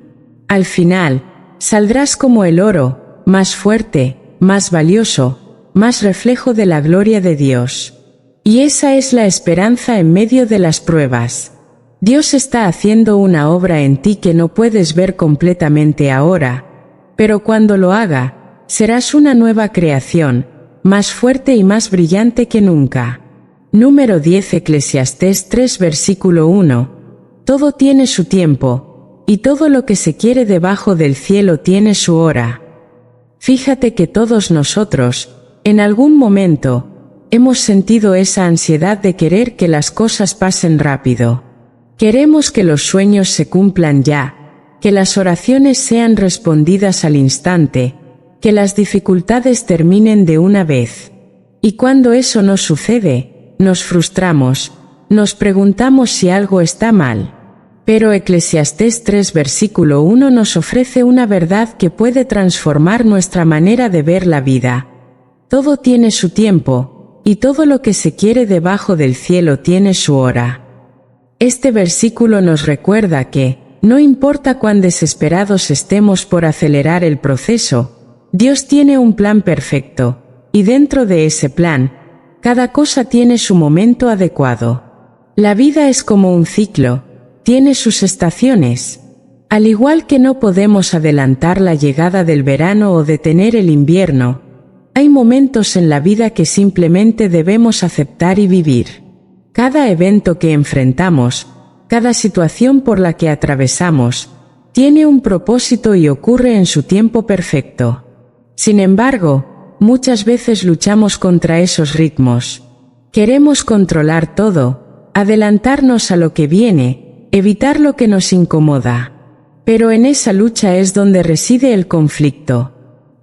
Al final, saldrás como el oro, más fuerte, más valioso, más reflejo de la gloria de Dios. Y esa es la esperanza en medio de las pruebas. Dios está haciendo una obra en ti que no puedes ver completamente ahora, pero cuando lo haga, serás una nueva creación, más fuerte y más brillante que nunca. Número 10 Eclesiastés 3 versículo 1. Todo tiene su tiempo, y todo lo que se quiere debajo del cielo tiene su hora. Fíjate que todos nosotros, en algún momento, hemos sentido esa ansiedad de querer que las cosas pasen rápido. Queremos que los sueños se cumplan ya, que las oraciones sean respondidas al instante, que las dificultades terminen de una vez. Y cuando eso no sucede, nos frustramos, nos preguntamos si algo está mal. Pero Eclesiastés 3 versículo 1 nos ofrece una verdad que puede transformar nuestra manera de ver la vida. Todo tiene su tiempo, y todo lo que se quiere debajo del cielo tiene su hora. Este versículo nos recuerda que, no importa cuán desesperados estemos por acelerar el proceso, Dios tiene un plan perfecto, y dentro de ese plan, cada cosa tiene su momento adecuado. La vida es como un ciclo, tiene sus estaciones. Al igual que no podemos adelantar la llegada del verano o detener el invierno, hay momentos en la vida que simplemente debemos aceptar y vivir. Cada evento que enfrentamos, cada situación por la que atravesamos, tiene un propósito y ocurre en su tiempo perfecto. Sin embargo, muchas veces luchamos contra esos ritmos. Queremos controlar todo, adelantarnos a lo que viene, evitar lo que nos incomoda. Pero en esa lucha es donde reside el conflicto.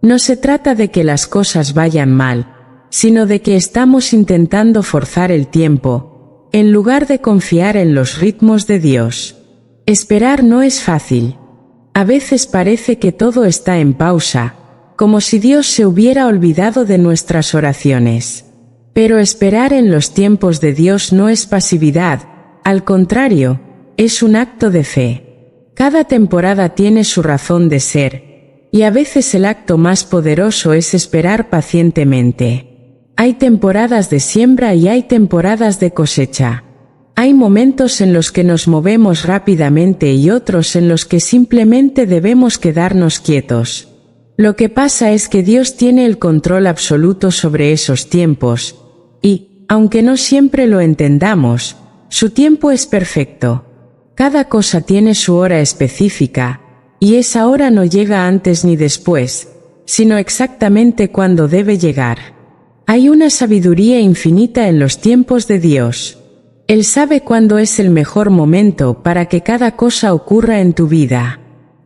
No se trata de que las cosas vayan mal, sino de que estamos intentando forzar el tiempo, en lugar de confiar en los ritmos de Dios. Esperar no es fácil. A veces parece que todo está en pausa, como si Dios se hubiera olvidado de nuestras oraciones. Pero esperar en los tiempos de Dios no es pasividad, al contrario, es un acto de fe. Cada temporada tiene su razón de ser, y a veces el acto más poderoso es esperar pacientemente. Hay temporadas de siembra y hay temporadas de cosecha. Hay momentos en los que nos movemos rápidamente y otros en los que simplemente debemos quedarnos quietos. Lo que pasa es que Dios tiene el control absoluto sobre esos tiempos, y, aunque no siempre lo entendamos, su tiempo es perfecto. Cada cosa tiene su hora específica, y esa hora no llega antes ni después, sino exactamente cuando debe llegar. Hay una sabiduría infinita en los tiempos de Dios. Él sabe cuándo es el mejor momento para que cada cosa ocurra en tu vida.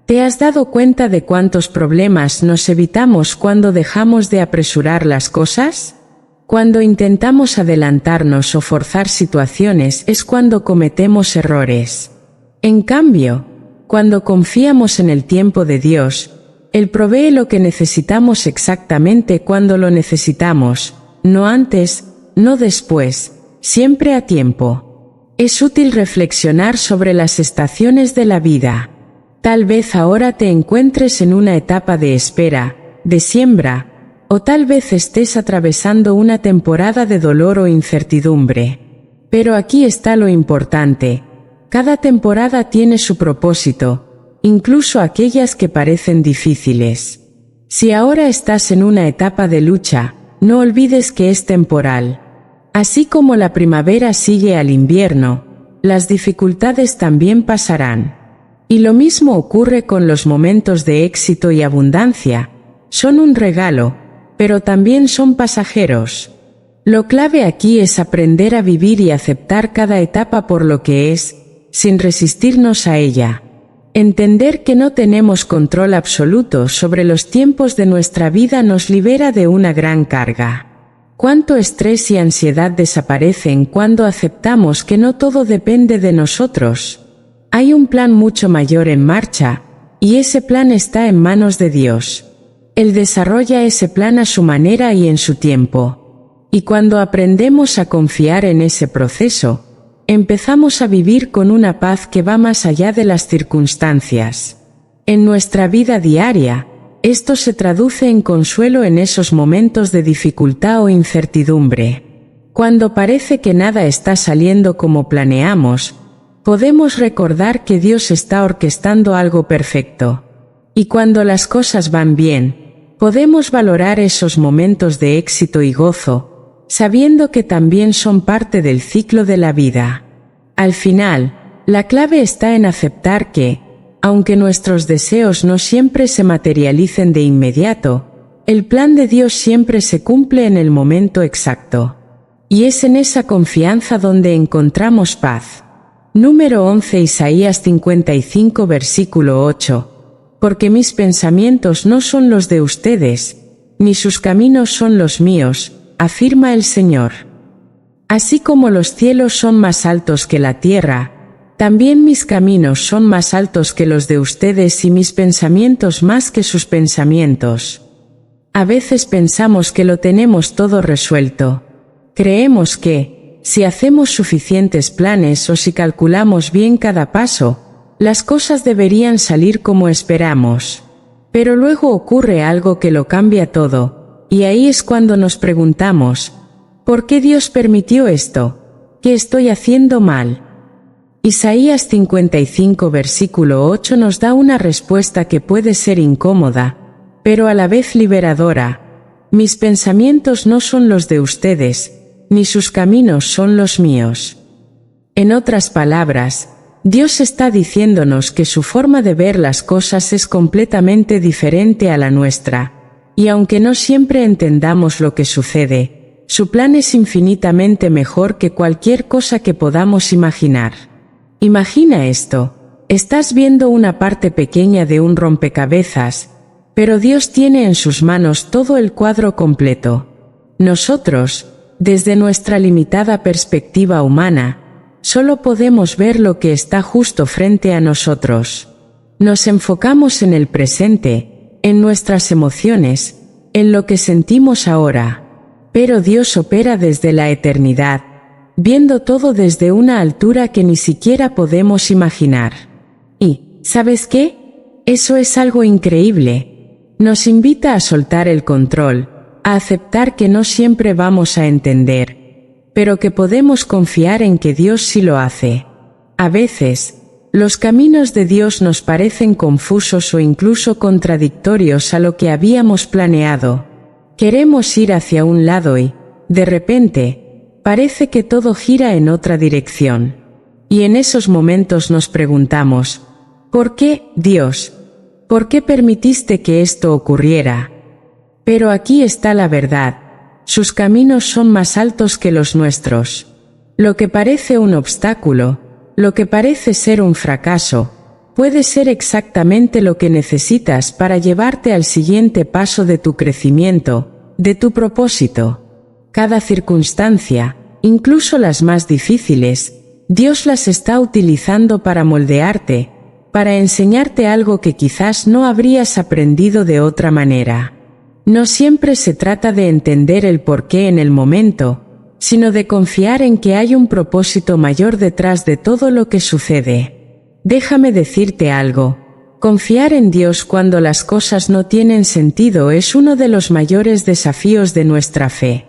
¿Te has dado cuenta de cuántos problemas nos evitamos cuando dejamos de apresurar las cosas? Cuando intentamos adelantarnos o forzar situaciones es cuando cometemos errores. En cambio, cuando confiamos en el tiempo de Dios, Él provee lo que necesitamos exactamente cuando lo necesitamos, no antes, no después, siempre a tiempo. Es útil reflexionar sobre las estaciones de la vida. Tal vez ahora te encuentres en una etapa de espera, de siembra, o tal vez estés atravesando una temporada de dolor o incertidumbre. Pero aquí está lo importante: cada temporada tiene su propósito, incluso aquellas que parecen difíciles. Si ahora estás en una etapa de lucha, no olvides que es temporal. Así como la primavera sigue al invierno, las dificultades también pasarán. Y lo mismo ocurre con los momentos de éxito y abundancia. Son un regalo, pero también son pasajeros. Lo clave aquí es aprender a vivir y aceptar cada etapa por lo que es, sin resistirnos a ella. Entender que no tenemos control absoluto sobre los tiempos de nuestra vida nos libera de una gran carga. Cuánto estrés y ansiedad desaparecen cuando aceptamos que no todo depende de nosotros. Hay un plan mucho mayor en marcha, y ese plan está en manos de Dios. Él desarrolla ese plan a su manera y en su tiempo. Y cuando aprendemos a confiar en ese proceso, empezamos a vivir con una paz que va más allá de las circunstancias. En nuestra vida diaria, esto se traduce en consuelo en esos momentos de dificultad o incertidumbre. Cuando parece que nada está saliendo como planeamos, podemos recordar que Dios está orquestando algo perfecto. Y cuando las cosas van bien, podemos valorar esos momentos de éxito y gozo, sabiendo que también son parte del ciclo de la vida. Al final, la clave está en aceptar que, aunque nuestros deseos no siempre se materialicen de inmediato, el plan de Dios siempre se cumple en el momento exacto. Y es en esa confianza donde encontramos paz. Número 11 Isaías 55 versículo 8. Porque mis pensamientos no son los de ustedes, ni sus caminos son los míos, afirma el Señor. Así como los cielos son más altos que la tierra, también mis caminos son más altos que los de ustedes y mis pensamientos más que sus pensamientos. A veces pensamos que lo tenemos todo resuelto. Creemos que, si hacemos suficientes planes o si calculamos bien cada paso, las cosas deberían salir como esperamos. Pero luego ocurre algo que lo cambia todo, y ahí es cuando nos preguntamos, ¿por qué Dios permitió esto? ¿Qué estoy haciendo mal? Isaías 55 versículo 8 nos da una respuesta que puede ser incómoda, pero a la vez liberadora. Mis pensamientos no son los de ustedes, ni sus caminos son los míos. En otras palabras, Dios está diciéndonos que su forma de ver las cosas es completamente diferente a la nuestra, y aunque no siempre entendamos lo que sucede, su plan es infinitamente mejor que cualquier cosa que podamos imaginar. Imagina esto, estás viendo una parte pequeña de un rompecabezas, pero Dios tiene en sus manos todo el cuadro completo. Nosotros, desde nuestra limitada perspectiva humana, solo podemos ver lo que está justo frente a nosotros. Nos enfocamos en el presente, en nuestras emociones, en lo que sentimos ahora. Pero Dios opera desde la eternidad, viendo todo desde una altura que ni siquiera podemos imaginar. Y, ¿sabes qué? Eso es algo increíble. Nos invita a soltar el control, a aceptar que no siempre vamos a entender, pero que podemos confiar en que Dios sí lo hace. A veces, los caminos de Dios nos parecen confusos o incluso contradictorios a lo que habíamos planeado. Queremos ir hacia un lado y, de repente, parece que todo gira en otra dirección. Y en esos momentos nos preguntamos, ¿por qué, Dios? ¿Por qué permitiste que esto ocurriera? Pero aquí está la verdad, sus caminos son más altos que los nuestros. Lo que parece un obstáculo, lo que parece ser un fracaso, puede ser exactamente lo que necesitas para llevarte al siguiente paso de tu crecimiento, de tu propósito. Cada circunstancia, incluso las más difíciles, Dios las está utilizando para moldearte, para enseñarte algo que quizás no habrías aprendido de otra manera. No siempre se trata de entender el porqué en el momento, sino de confiar en que hay un propósito mayor detrás de todo lo que sucede. Déjame decirte algo. Confiar en Dios cuando las cosas no tienen sentido es uno de los mayores desafíos de nuestra fe.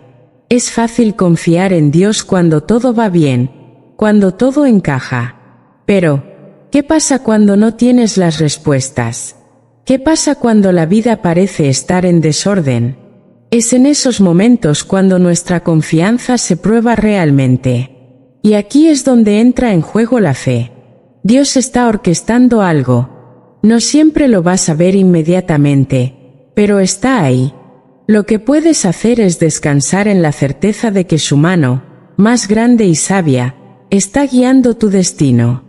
Es fácil confiar en Dios cuando todo va bien, cuando todo encaja. Pero, ¿qué pasa cuando no tienes las respuestas? ¿Qué pasa cuando la vida parece estar en desorden? Es en esos momentos cuando nuestra confianza se prueba realmente. Y aquí es donde entra en juego la fe. Dios está orquestando algo. No siempre lo vas a ver inmediatamente, pero está ahí. Lo que puedes hacer es descansar en la certeza de que su mano, más grande y sabia, está guiando tu destino.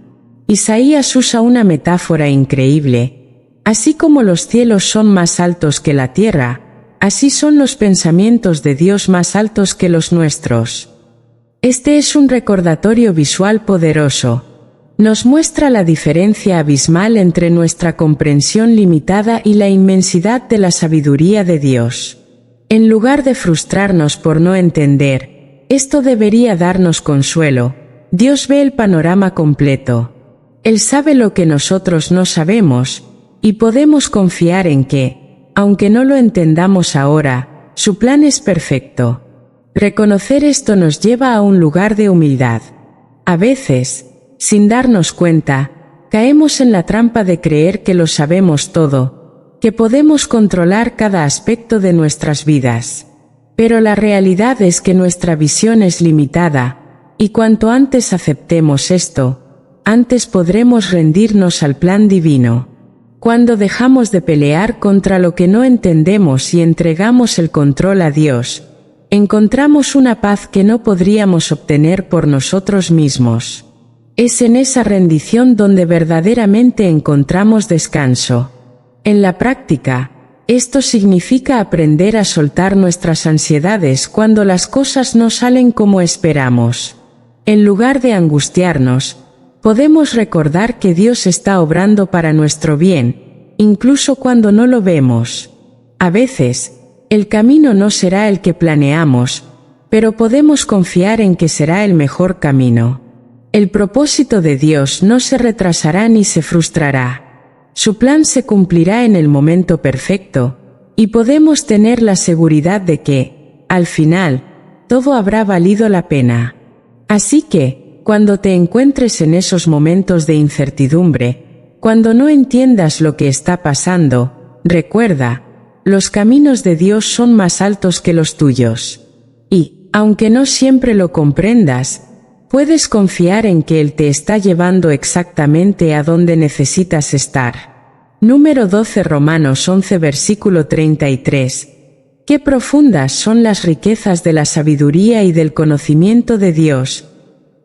Isaías usa una metáfora increíble. Así como los cielos son más altos que la tierra, así son los pensamientos de Dios más altos que los nuestros. Este es un recordatorio visual poderoso. Nos muestra la diferencia abismal entre nuestra comprensión limitada y la inmensidad de la sabiduría de Dios. En lugar de frustrarnos por no entender, esto debería darnos consuelo. Dios ve el panorama completo. Él sabe lo que nosotros no sabemos, y podemos confiar en que, aunque no lo entendamos ahora, su plan es perfecto. Reconocer esto nos lleva a un lugar de humildad. A veces, sin darnos cuenta, caemos en la trampa de creer que lo sabemos todo, que podemos controlar cada aspecto de nuestras vidas. Pero la realidad es que nuestra visión es limitada, y cuanto antes aceptemos esto, antes podremos rendirnos al plan divino. Cuando dejamos de pelear contra lo que no entendemos y entregamos el control a Dios, encontramos una paz que no podríamos obtener por nosotros mismos. Es en esa rendición donde verdaderamente encontramos descanso. En la práctica, esto significa aprender a soltar nuestras ansiedades cuando las cosas no salen como esperamos. En lugar de angustiarnos, podemos recordar que Dios está obrando para nuestro bien, incluso cuando no lo vemos. A veces, el camino no será el que planeamos, pero podemos confiar en que será el mejor camino. El propósito de Dios no se retrasará ni se frustrará. Su plan se cumplirá en el momento perfecto, y podemos tener la seguridad de que, al final, todo habrá valido la pena. Así que, cuando te encuentres en esos momentos de incertidumbre, cuando no entiendas lo que está pasando, recuerda, los caminos de Dios son más altos que los tuyos. Y, aunque no siempre lo comprendas, puedes confiar en que Él te está llevando exactamente a donde necesitas estar. Número 12 Romanos 11 versículo 33. Qué profundas son las riquezas de la sabiduría y del conocimiento de Dios.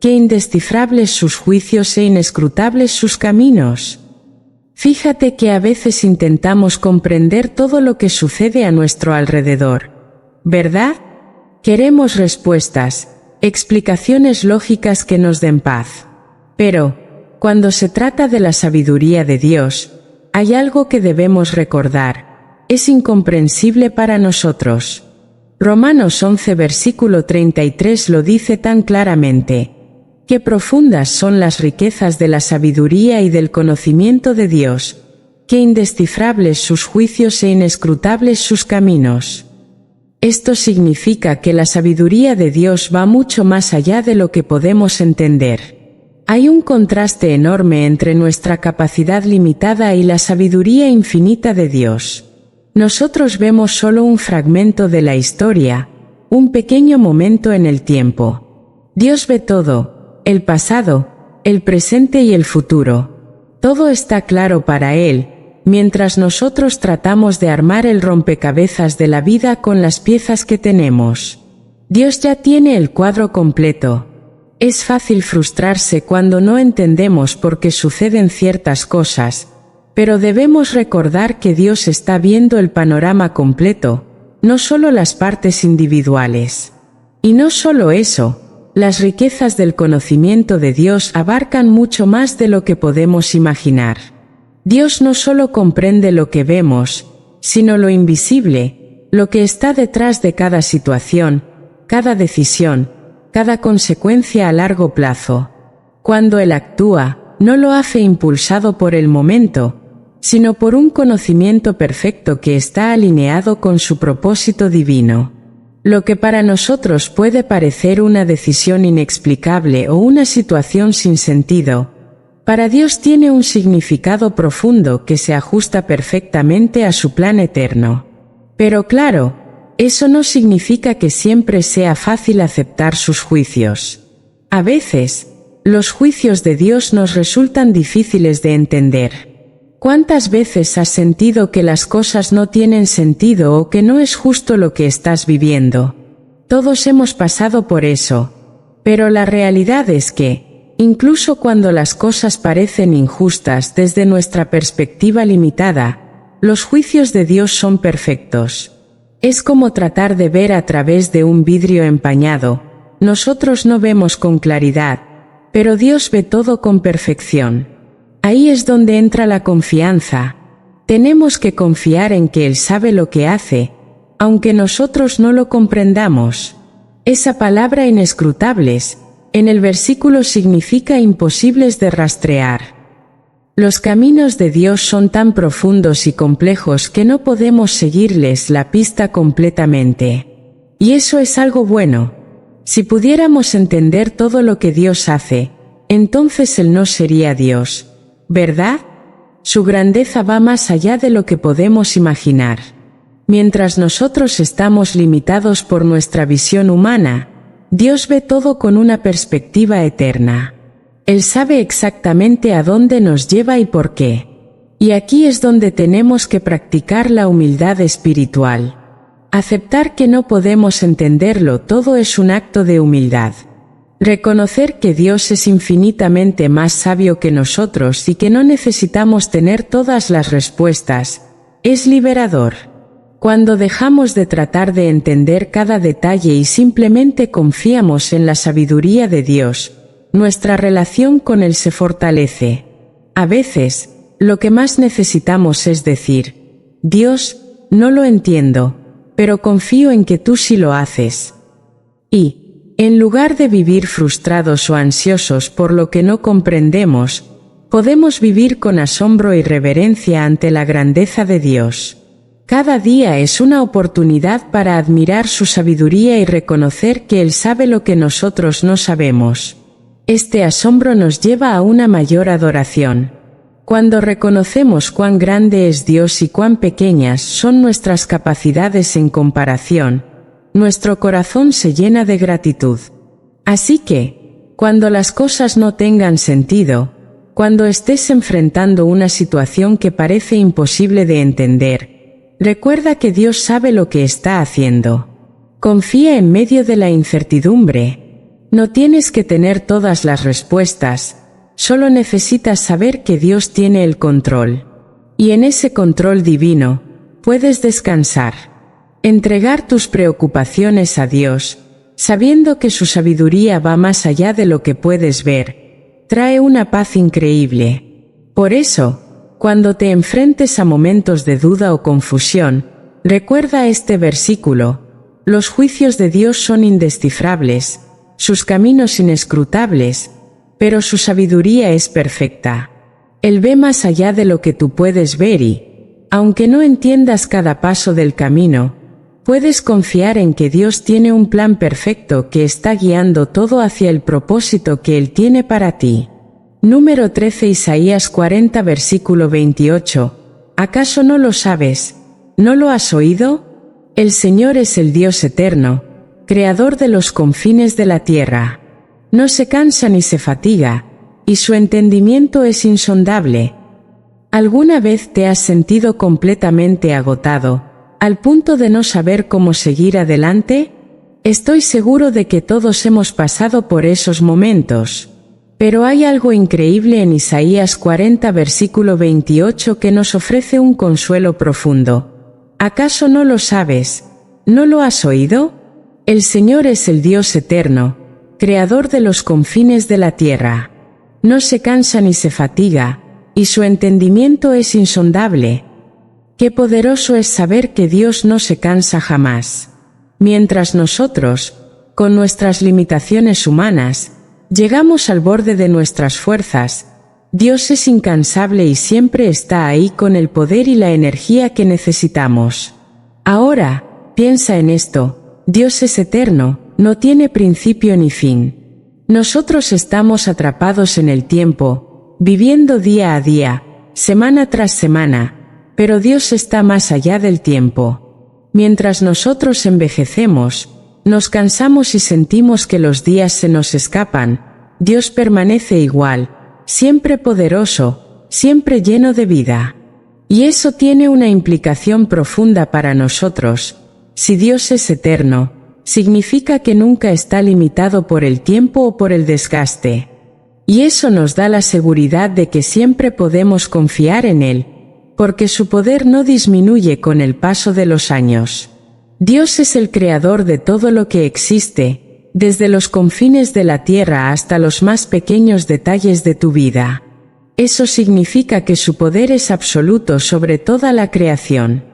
Qué indescifrables sus juicios e inescrutables sus caminos. Fíjate que a veces intentamos comprender todo lo que sucede a nuestro alrededor, ¿verdad? Queremos respuestas, explicaciones lógicas que nos den paz. Pero, cuando se trata de la sabiduría de Dios, hay algo que debemos recordar. Es incomprensible para nosotros. Romanos 11 versículo 33 lo dice tan claramente. Qué profundas son las riquezas de la sabiduría y del conocimiento de Dios. Qué indescifrables sus juicios e inescrutables sus caminos. Esto significa que la sabiduría de Dios va mucho más allá de lo que podemos entender. Hay un contraste enorme entre nuestra capacidad limitada y la sabiduría infinita de Dios. Nosotros vemos solo un fragmento de la historia, un pequeño momento en el tiempo. Dios ve todo, el pasado, el presente y el futuro. Todo está claro para Él, mientras nosotros tratamos de armar el rompecabezas de la vida con las piezas que tenemos. Dios ya tiene el cuadro completo. Es fácil frustrarse cuando no entendemos por qué suceden ciertas cosas, pero debemos recordar que Dios está viendo el panorama completo, no solo las partes individuales. Y no solo eso, las riquezas del conocimiento de Dios abarcan mucho más de lo que podemos imaginar. Dios no solo comprende lo que vemos, sino lo invisible, lo que está detrás de cada situación, cada decisión, cada consecuencia a largo plazo. Cuando Él actúa, no lo hace impulsado por el momento, sino por un conocimiento perfecto que está alineado con su propósito divino. Lo que para nosotros puede parecer una decisión inexplicable o una situación sin sentido, para Dios tiene un significado profundo que se ajusta perfectamente a su plan eterno. Pero claro, eso no significa que siempre sea fácil aceptar sus juicios. A veces, los juicios de Dios nos resultan difíciles de entender. ¿Cuántas veces has sentido que las cosas no tienen sentido o que no es justo lo que estás viviendo? Todos hemos pasado por eso. Pero la realidad es que, incluso cuando las cosas parecen injustas desde nuestra perspectiva limitada, los juicios de Dios son perfectos. Es como tratar de ver a través de un vidrio empañado. Nosotros no vemos con claridad, pero Dios ve todo con perfección. Ahí es donde entra la confianza. Tenemos que confiar en que Él sabe lo que hace, aunque nosotros no lo comprendamos. Esa palabra inescrutables, en el versículo significa imposibles de rastrear. Los caminos de Dios son tan profundos y complejos que no podemos seguirles la pista completamente. Y eso es algo bueno. Si pudiéramos entender todo lo que Dios hace, entonces Él no sería Dios, ¿verdad? Su grandeza va más allá de lo que podemos imaginar. Mientras nosotros estamos limitados por nuestra visión humana, Dios ve todo con una perspectiva eterna. Él sabe exactamente a dónde nos lleva y por qué. Y aquí es donde tenemos que practicar la humildad espiritual. Aceptar que no podemos entenderlo todo es un acto de humildad. Reconocer que Dios es infinitamente más sabio que nosotros y que no necesitamos tener todas las respuestas, es liberador. Cuando dejamos de tratar de entender cada detalle y simplemente confiamos en la sabiduría de Dios, nuestra relación con Él se fortalece. A veces, lo que más necesitamos es decir, Dios, no lo entiendo, pero confío en que tú sí lo haces. Y, en lugar de vivir frustrados o ansiosos por lo que no comprendemos, podemos vivir con asombro y reverencia ante la grandeza de Dios. Cada día es una oportunidad para admirar su sabiduría y reconocer que Él sabe lo que nosotros no sabemos. Este asombro nos lleva a una mayor adoración. Cuando reconocemos cuán grande es Dios y cuán pequeñas son nuestras capacidades en comparación, nuestro corazón se llena de gratitud. Así que, cuando las cosas no tengan sentido, cuando estés enfrentando una situación que parece imposible de entender, recuerda que Dios sabe lo que está haciendo. Confía en medio de la incertidumbre. No tienes que tener todas las respuestas, solo necesitas saber que Dios tiene el control. Y en ese control divino, puedes descansar. Entregar tus preocupaciones a Dios, sabiendo que su sabiduría va más allá de lo que puedes ver, trae una paz increíble. Por eso, cuando te enfrentes a momentos de duda o confusión, recuerda este versículo: los juicios de Dios son indescifrables, sus caminos inescrutables, pero su sabiduría es perfecta. Él ve más allá de lo que tú puedes ver y, aunque no entiendas cada paso del camino, puedes confiar en que Dios tiene un plan perfecto que está guiando todo hacia el propósito que Él tiene para ti. Número 13 Isaías 40 versículo 28. ¿Acaso no lo sabes? ¿No lo has oído? El Señor es el Dios eterno, creador de los confines de la tierra. No se cansa ni se fatiga, y su entendimiento es insondable. ¿Alguna vez te has sentido completamente agotado, al punto de no saber cómo seguir adelante? Estoy seguro de que todos hemos pasado por esos momentos. Pero hay algo increíble en Isaías 40 versículo 28 que nos ofrece un consuelo profundo. ¿Acaso no lo sabes? ¿No lo has oído? El Señor es el Dios eterno, creador de los confines de la tierra. No se cansa ni se fatiga, y su entendimiento es insondable. Qué poderoso es saber que Dios no se cansa jamás. Mientras nosotros, con nuestras limitaciones humanas, llegamos al borde de nuestras fuerzas, Dios es incansable y siempre está ahí con el poder y la energía que necesitamos. Ahora, piensa en esto: Dios es eterno, no tiene principio ni fin. Nosotros estamos atrapados en el tiempo, viviendo día a día, semana tras semana, pero Dios está más allá del tiempo. Mientras nosotros envejecemos, nos cansamos y sentimos que los días se nos escapan, Dios permanece igual, siempre poderoso, siempre lleno de vida. Y eso tiene una implicación profunda para nosotros. Si Dios es eterno, significa que nunca está limitado por el tiempo o por el desgaste. Y eso nos da la seguridad de que siempre podemos confiar en Él, porque su poder no disminuye con el paso de los años. Dios es el creador de todo lo que existe, desde los confines de la tierra hasta los más pequeños detalles de tu vida. Eso significa que su poder es absoluto sobre toda la creación.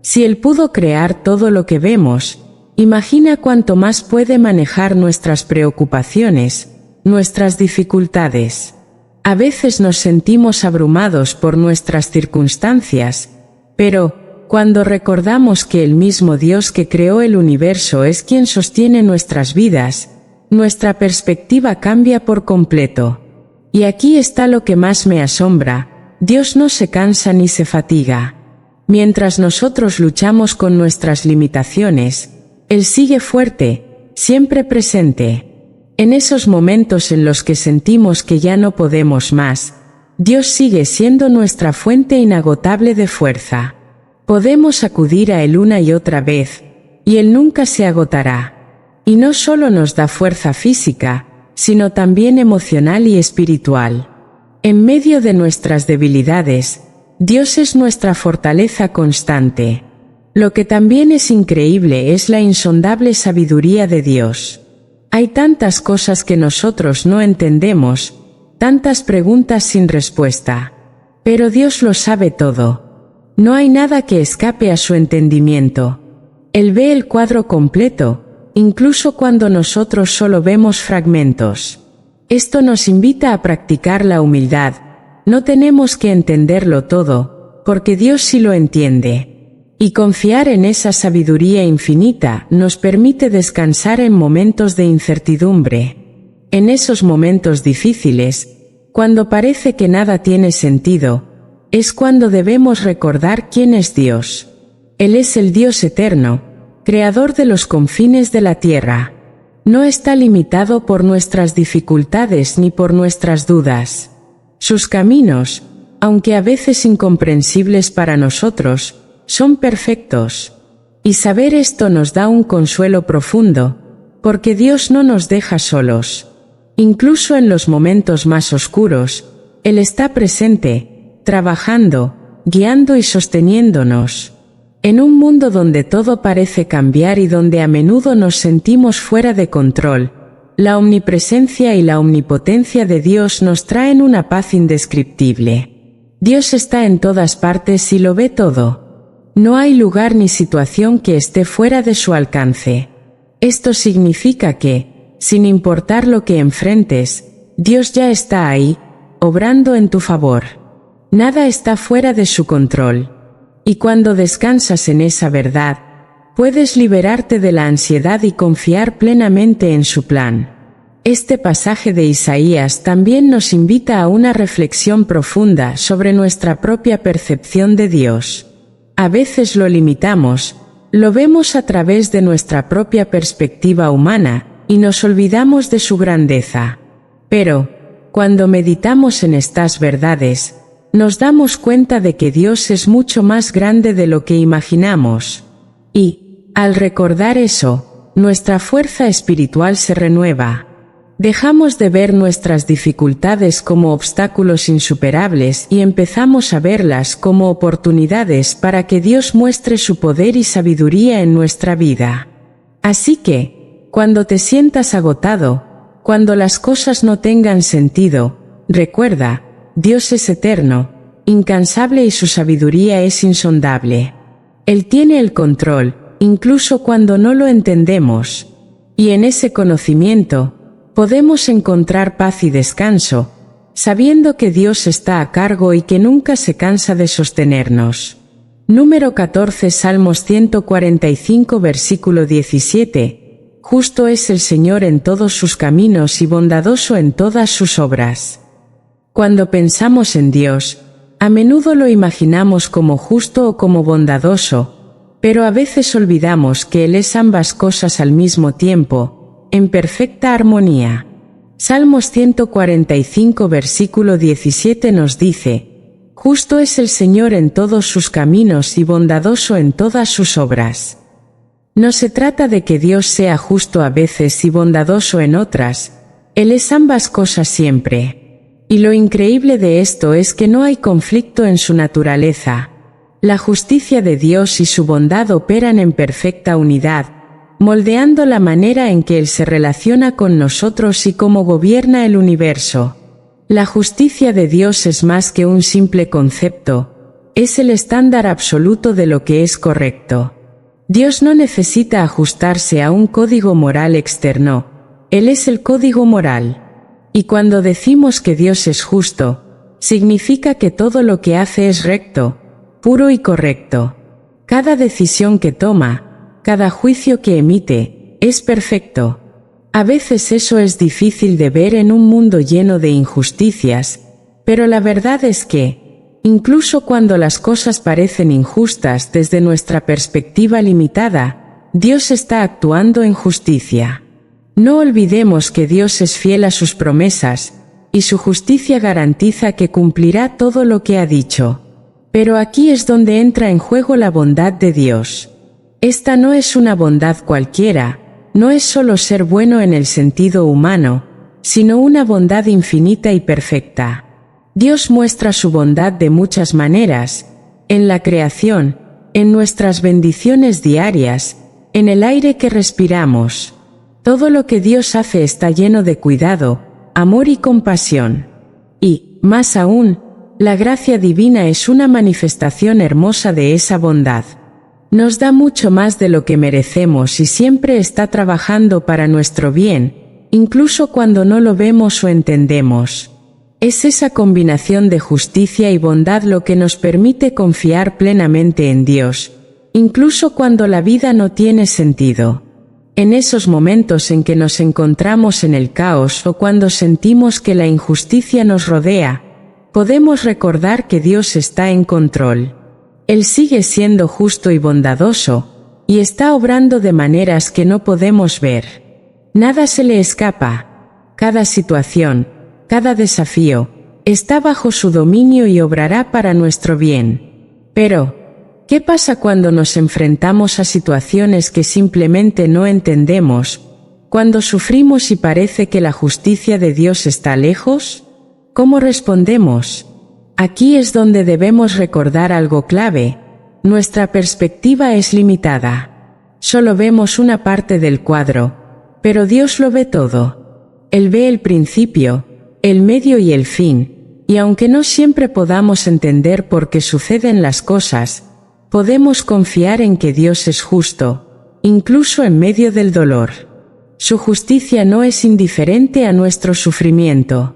Si Él pudo crear todo lo que vemos, imagina cuánto más puede manejar nuestras preocupaciones, nuestras dificultades. A veces nos sentimos abrumados por nuestras circunstancias, pero, cuando recordamos que el mismo Dios que creó el universo es quien sostiene nuestras vidas, nuestra perspectiva cambia por completo. Y aquí está lo que más me asombra: Dios no se cansa ni se fatiga. Mientras nosotros luchamos con nuestras limitaciones, Él sigue fuerte, siempre presente. En esos momentos en los que sentimos que ya no podemos más, Dios sigue siendo nuestra fuente inagotable de fuerza. Podemos acudir a Él una y otra vez, y Él nunca se agotará. Y no solo nos da fuerza física, sino también emocional y espiritual. En medio de nuestras debilidades, Dios es nuestra fortaleza constante. Lo que también es increíble es la insondable sabiduría de Dios. Hay tantas cosas que nosotros no entendemos, tantas preguntas sin respuesta. Pero Dios lo sabe todo. No hay nada que escape a su entendimiento. Él ve el cuadro completo, incluso cuando nosotros solo vemos fragmentos. Esto nos invita a practicar la humildad. No tenemos que entenderlo todo, porque Dios sí lo entiende. Y confiar en esa sabiduría infinita nos permite descansar en momentos de incertidumbre. En esos momentos difíciles, cuando parece que nada tiene sentido, es cuando debemos recordar quién es Dios. Él es el Dios eterno, creador de los confines de la tierra. No está limitado por nuestras dificultades ni por nuestras dudas. Sus caminos, aunque a veces incomprensibles para nosotros, son perfectos. Y saber esto nos da un consuelo profundo, porque Dios no nos deja solos. Incluso en los momentos más oscuros, Él está presente, trabajando, guiando y sosteniéndonos. En un mundo donde todo parece cambiar y donde a menudo nos sentimos fuera de control, la omnipresencia y la omnipotencia de Dios nos traen una paz indescriptible. Dios está en todas partes y lo ve todo. No hay lugar ni situación que esté fuera de su alcance. Esto significa que, sin importar lo que enfrentes, Dios ya está ahí, obrando en tu favor. Nada está fuera de su control. Y cuando descansas en esa verdad, puedes liberarte de la ansiedad y confiar plenamente en su plan. Este pasaje de Isaías también nos invita a una reflexión profunda sobre nuestra propia percepción de Dios. A veces lo limitamos, lo vemos a través de nuestra propia perspectiva humana, y nos olvidamos de su grandeza. Pero, cuando meditamos en estas verdades, nos damos cuenta de que Dios es mucho más grande de lo que imaginamos. Y, al recordar eso, nuestra fuerza espiritual se renueva. Dejamos de ver nuestras dificultades como obstáculos insuperables y empezamos a verlas como oportunidades para que Dios muestre su poder y sabiduría en nuestra vida. Así que, cuando te sientas agotado, cuando las cosas no tengan sentido, recuerda: Dios es eterno, incansable y su sabiduría es insondable. Él tiene el control, incluso cuando no lo entendemos. Y en ese conocimiento, podemos encontrar paz y descanso, sabiendo que Dios está a cargo y que nunca se cansa de sostenernos. Número 14, Salmos 145, versículo 17. Justo es el Señor en todos sus caminos y bondadoso en todas sus obras. Cuando pensamos en Dios, a menudo lo imaginamos como justo o como bondadoso, pero a veces olvidamos que Él es ambas cosas al mismo tiempo, en perfecta armonía. Salmos 145 versículo 17 nos dice: Justo es el Señor en todos sus caminos y bondadoso en todas sus obras. No se trata de que Dios sea justo a veces y bondadoso en otras, Él es ambas cosas siempre. Y lo increíble de esto es que no hay conflicto en su naturaleza. La justicia de Dios y su bondad operan en perfecta unidad, moldeando la manera en que Él se relaciona con nosotros y cómo gobierna el universo. La justicia de Dios es más que un simple concepto, es el estándar absoluto de lo que es correcto. Dios no necesita ajustarse a un código moral externo, Él es el código moral. Y cuando decimos que Dios es justo, significa que todo lo que hace es recto, puro y correcto. Cada decisión que toma, cada juicio que emite, es perfecto. A veces eso es difícil de ver en un mundo lleno de injusticias, pero la verdad es que, incluso cuando las cosas parecen injustas desde nuestra perspectiva limitada, Dios está actuando en justicia. No olvidemos que Dios es fiel a sus promesas, y su justicia garantiza que cumplirá todo lo que ha dicho. Pero aquí es donde entra en juego la bondad de Dios. Esta no es una bondad cualquiera, no es solo ser bueno en el sentido humano, sino una bondad infinita y perfecta. Dios muestra su bondad de muchas maneras, en la creación, en nuestras bendiciones diarias, en el aire que respiramos. Todo lo que Dios hace está lleno de cuidado, amor y compasión. Y, más aún, la gracia divina es una manifestación hermosa de esa bondad. Nos da mucho más de lo que merecemos y siempre está trabajando para nuestro bien, incluso cuando no lo vemos o entendemos. Es esa combinación de justicia y bondad lo que nos permite confiar plenamente en Dios, incluso cuando la vida no tiene sentido. En esos momentos en que nos encontramos en el caos o cuando sentimos que la injusticia nos rodea, podemos recordar que Dios está en control. Él sigue siendo justo y bondadoso, y está obrando de maneras que no podemos ver. Nada se le escapa. Cada situación, cada desafío, está bajo su dominio y obrará para nuestro bien. Pero, ¿qué pasa cuando nos enfrentamos a situaciones que simplemente no entendemos, cuando sufrimos y parece que la justicia de Dios está lejos? ¿Cómo respondemos? Aquí es donde debemos recordar algo clave: nuestra perspectiva es limitada. Solo vemos una parte del cuadro, pero Dios lo ve todo. Él ve el principio, el medio y el fin, y aunque no siempre podamos entender por qué suceden las cosas, podemos confiar en que Dios es justo, incluso en medio del dolor. Su justicia no es indiferente a nuestro sufrimiento.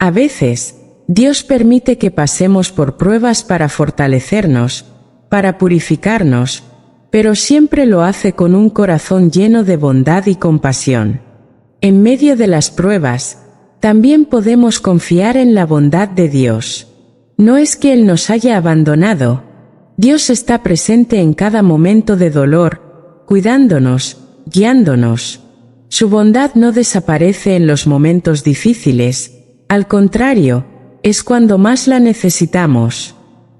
A veces, Dios permite que pasemos por pruebas para fortalecernos, para purificarnos, pero siempre lo hace con un corazón lleno de bondad y compasión. En medio de las pruebas, también podemos confiar en la bondad de Dios. No es que Él nos haya abandonado. Dios está presente en cada momento de dolor, cuidándonos, guiándonos. Su bondad no desaparece en los momentos difíciles, al contrario, es cuando más la necesitamos.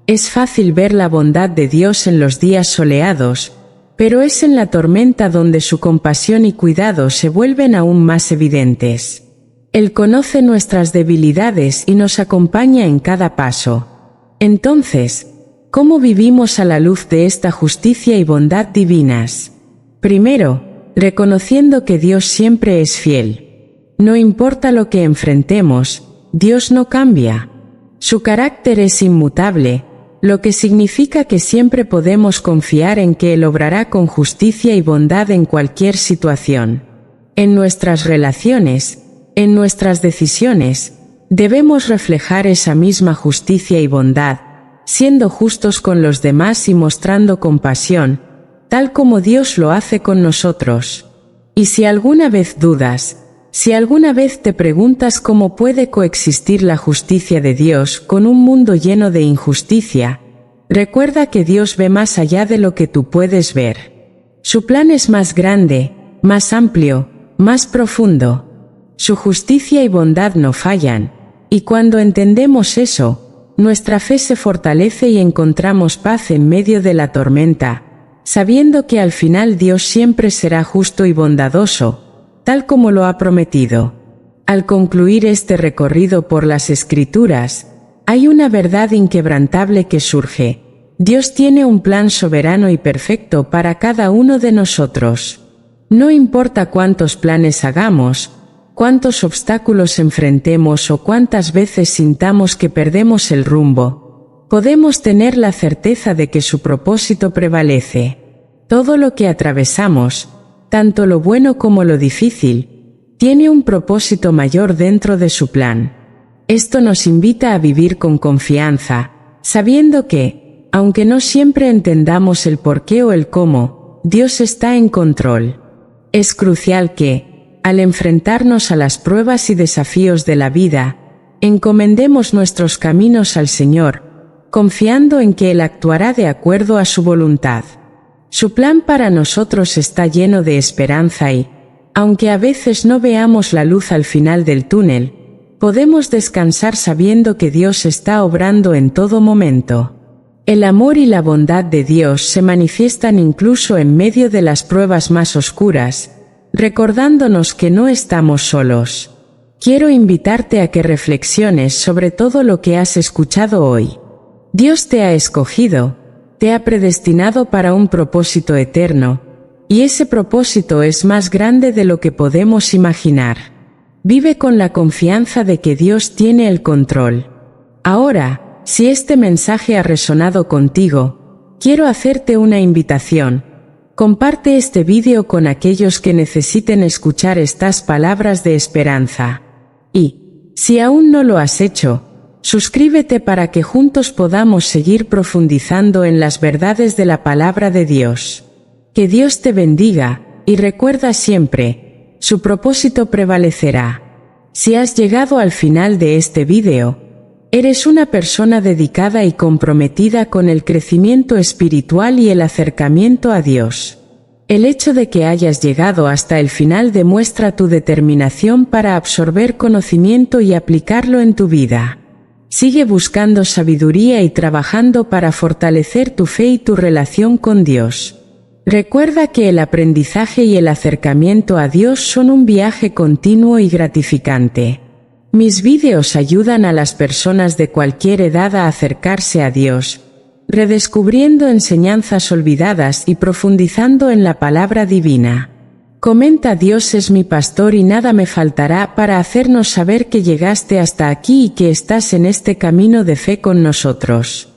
Es fácil ver la bondad de Dios en los días soleados, pero es en la tormenta donde su compasión y cuidado se vuelven aún más evidentes. Él conoce nuestras debilidades y nos acompaña en cada paso. Entonces, ¿cómo vivimos a la luz de esta justicia y bondad divinas? Primero, reconociendo que Dios siempre es fiel. No importa lo que enfrentemos, Dios no cambia. Su carácter es inmutable, lo que significa que siempre podemos confiar en que Él obrará con justicia y bondad en cualquier situación. En nuestras relaciones, en nuestras decisiones, debemos reflejar esa misma justicia y bondad, siendo justos con los demás y mostrando compasión, tal como Dios lo hace con nosotros. Y si alguna vez dudas, si alguna vez te preguntas cómo puede coexistir la justicia de Dios con un mundo lleno de injusticia, recuerda que Dios ve más allá de lo que tú puedes ver. Su plan es más grande, más amplio, más profundo. Su justicia y bondad no fallan, y cuando entendemos eso, nuestra fe se fortalece y encontramos paz en medio de la tormenta, sabiendo que al final Dios siempre será justo y bondadoso, tal como lo ha prometido. Al concluir este recorrido por las Escrituras, hay una verdad inquebrantable que surge: Dios tiene un plan soberano y perfecto para cada uno de nosotros. No importa cuántos planes hagamos, cuántos obstáculos enfrentemos o cuántas veces sintamos que perdemos el rumbo, podemos tener la certeza de que su propósito prevalece. Todo lo que atravesamos, tanto lo bueno como lo difícil, tiene un propósito mayor dentro de su plan. Esto nos invita a vivir con confianza, sabiendo que, aunque no siempre entendamos el por qué o el cómo, Dios está en control. Es crucial que, al enfrentarnos a las pruebas y desafíos de la vida, encomendemos nuestros caminos al Señor, confiando en que Él actuará de acuerdo a su voluntad. Su plan para nosotros está lleno de esperanza y, aunque a veces no veamos la luz al final del túnel, podemos descansar sabiendo que Dios está obrando en todo momento. El amor y la bondad de Dios se manifiestan incluso en medio de las pruebas más oscuras, recordándonos que no estamos solos. Quiero invitarte a que reflexiones sobre todo lo que has escuchado hoy. Dios te ha escogido, te ha predestinado para un propósito eterno, y ese propósito es más grande de lo que podemos imaginar. Vive con la confianza de que Dios tiene el control. Ahora, si este mensaje ha resonado contigo, quiero hacerte una invitación. Comparte este vídeo con aquellos que necesiten escuchar estas palabras de esperanza. Y, si aún no lo has hecho, suscríbete para que juntos podamos seguir profundizando en las verdades de la palabra de Dios. Que Dios te bendiga, y recuerda siempre, su propósito prevalecerá. Si has llegado al final de este vídeo, eres una persona dedicada y comprometida con el crecimiento espiritual y el acercamiento a Dios. El hecho de que hayas llegado hasta el final demuestra tu determinación para absorber conocimiento y aplicarlo en tu vida. Sigue buscando sabiduría y trabajando para fortalecer tu fe y tu relación con Dios. Recuerda que el aprendizaje y el acercamiento a Dios son un viaje continuo y gratificante. Mis vídeos ayudan a las personas de cualquier edad a acercarse a Dios, redescubriendo enseñanzas olvidadas y profundizando en la palabra divina. Comenta: Dios es mi pastor y nada me faltará, para hacernos saber que llegaste hasta aquí y que estás en este camino de fe con nosotros.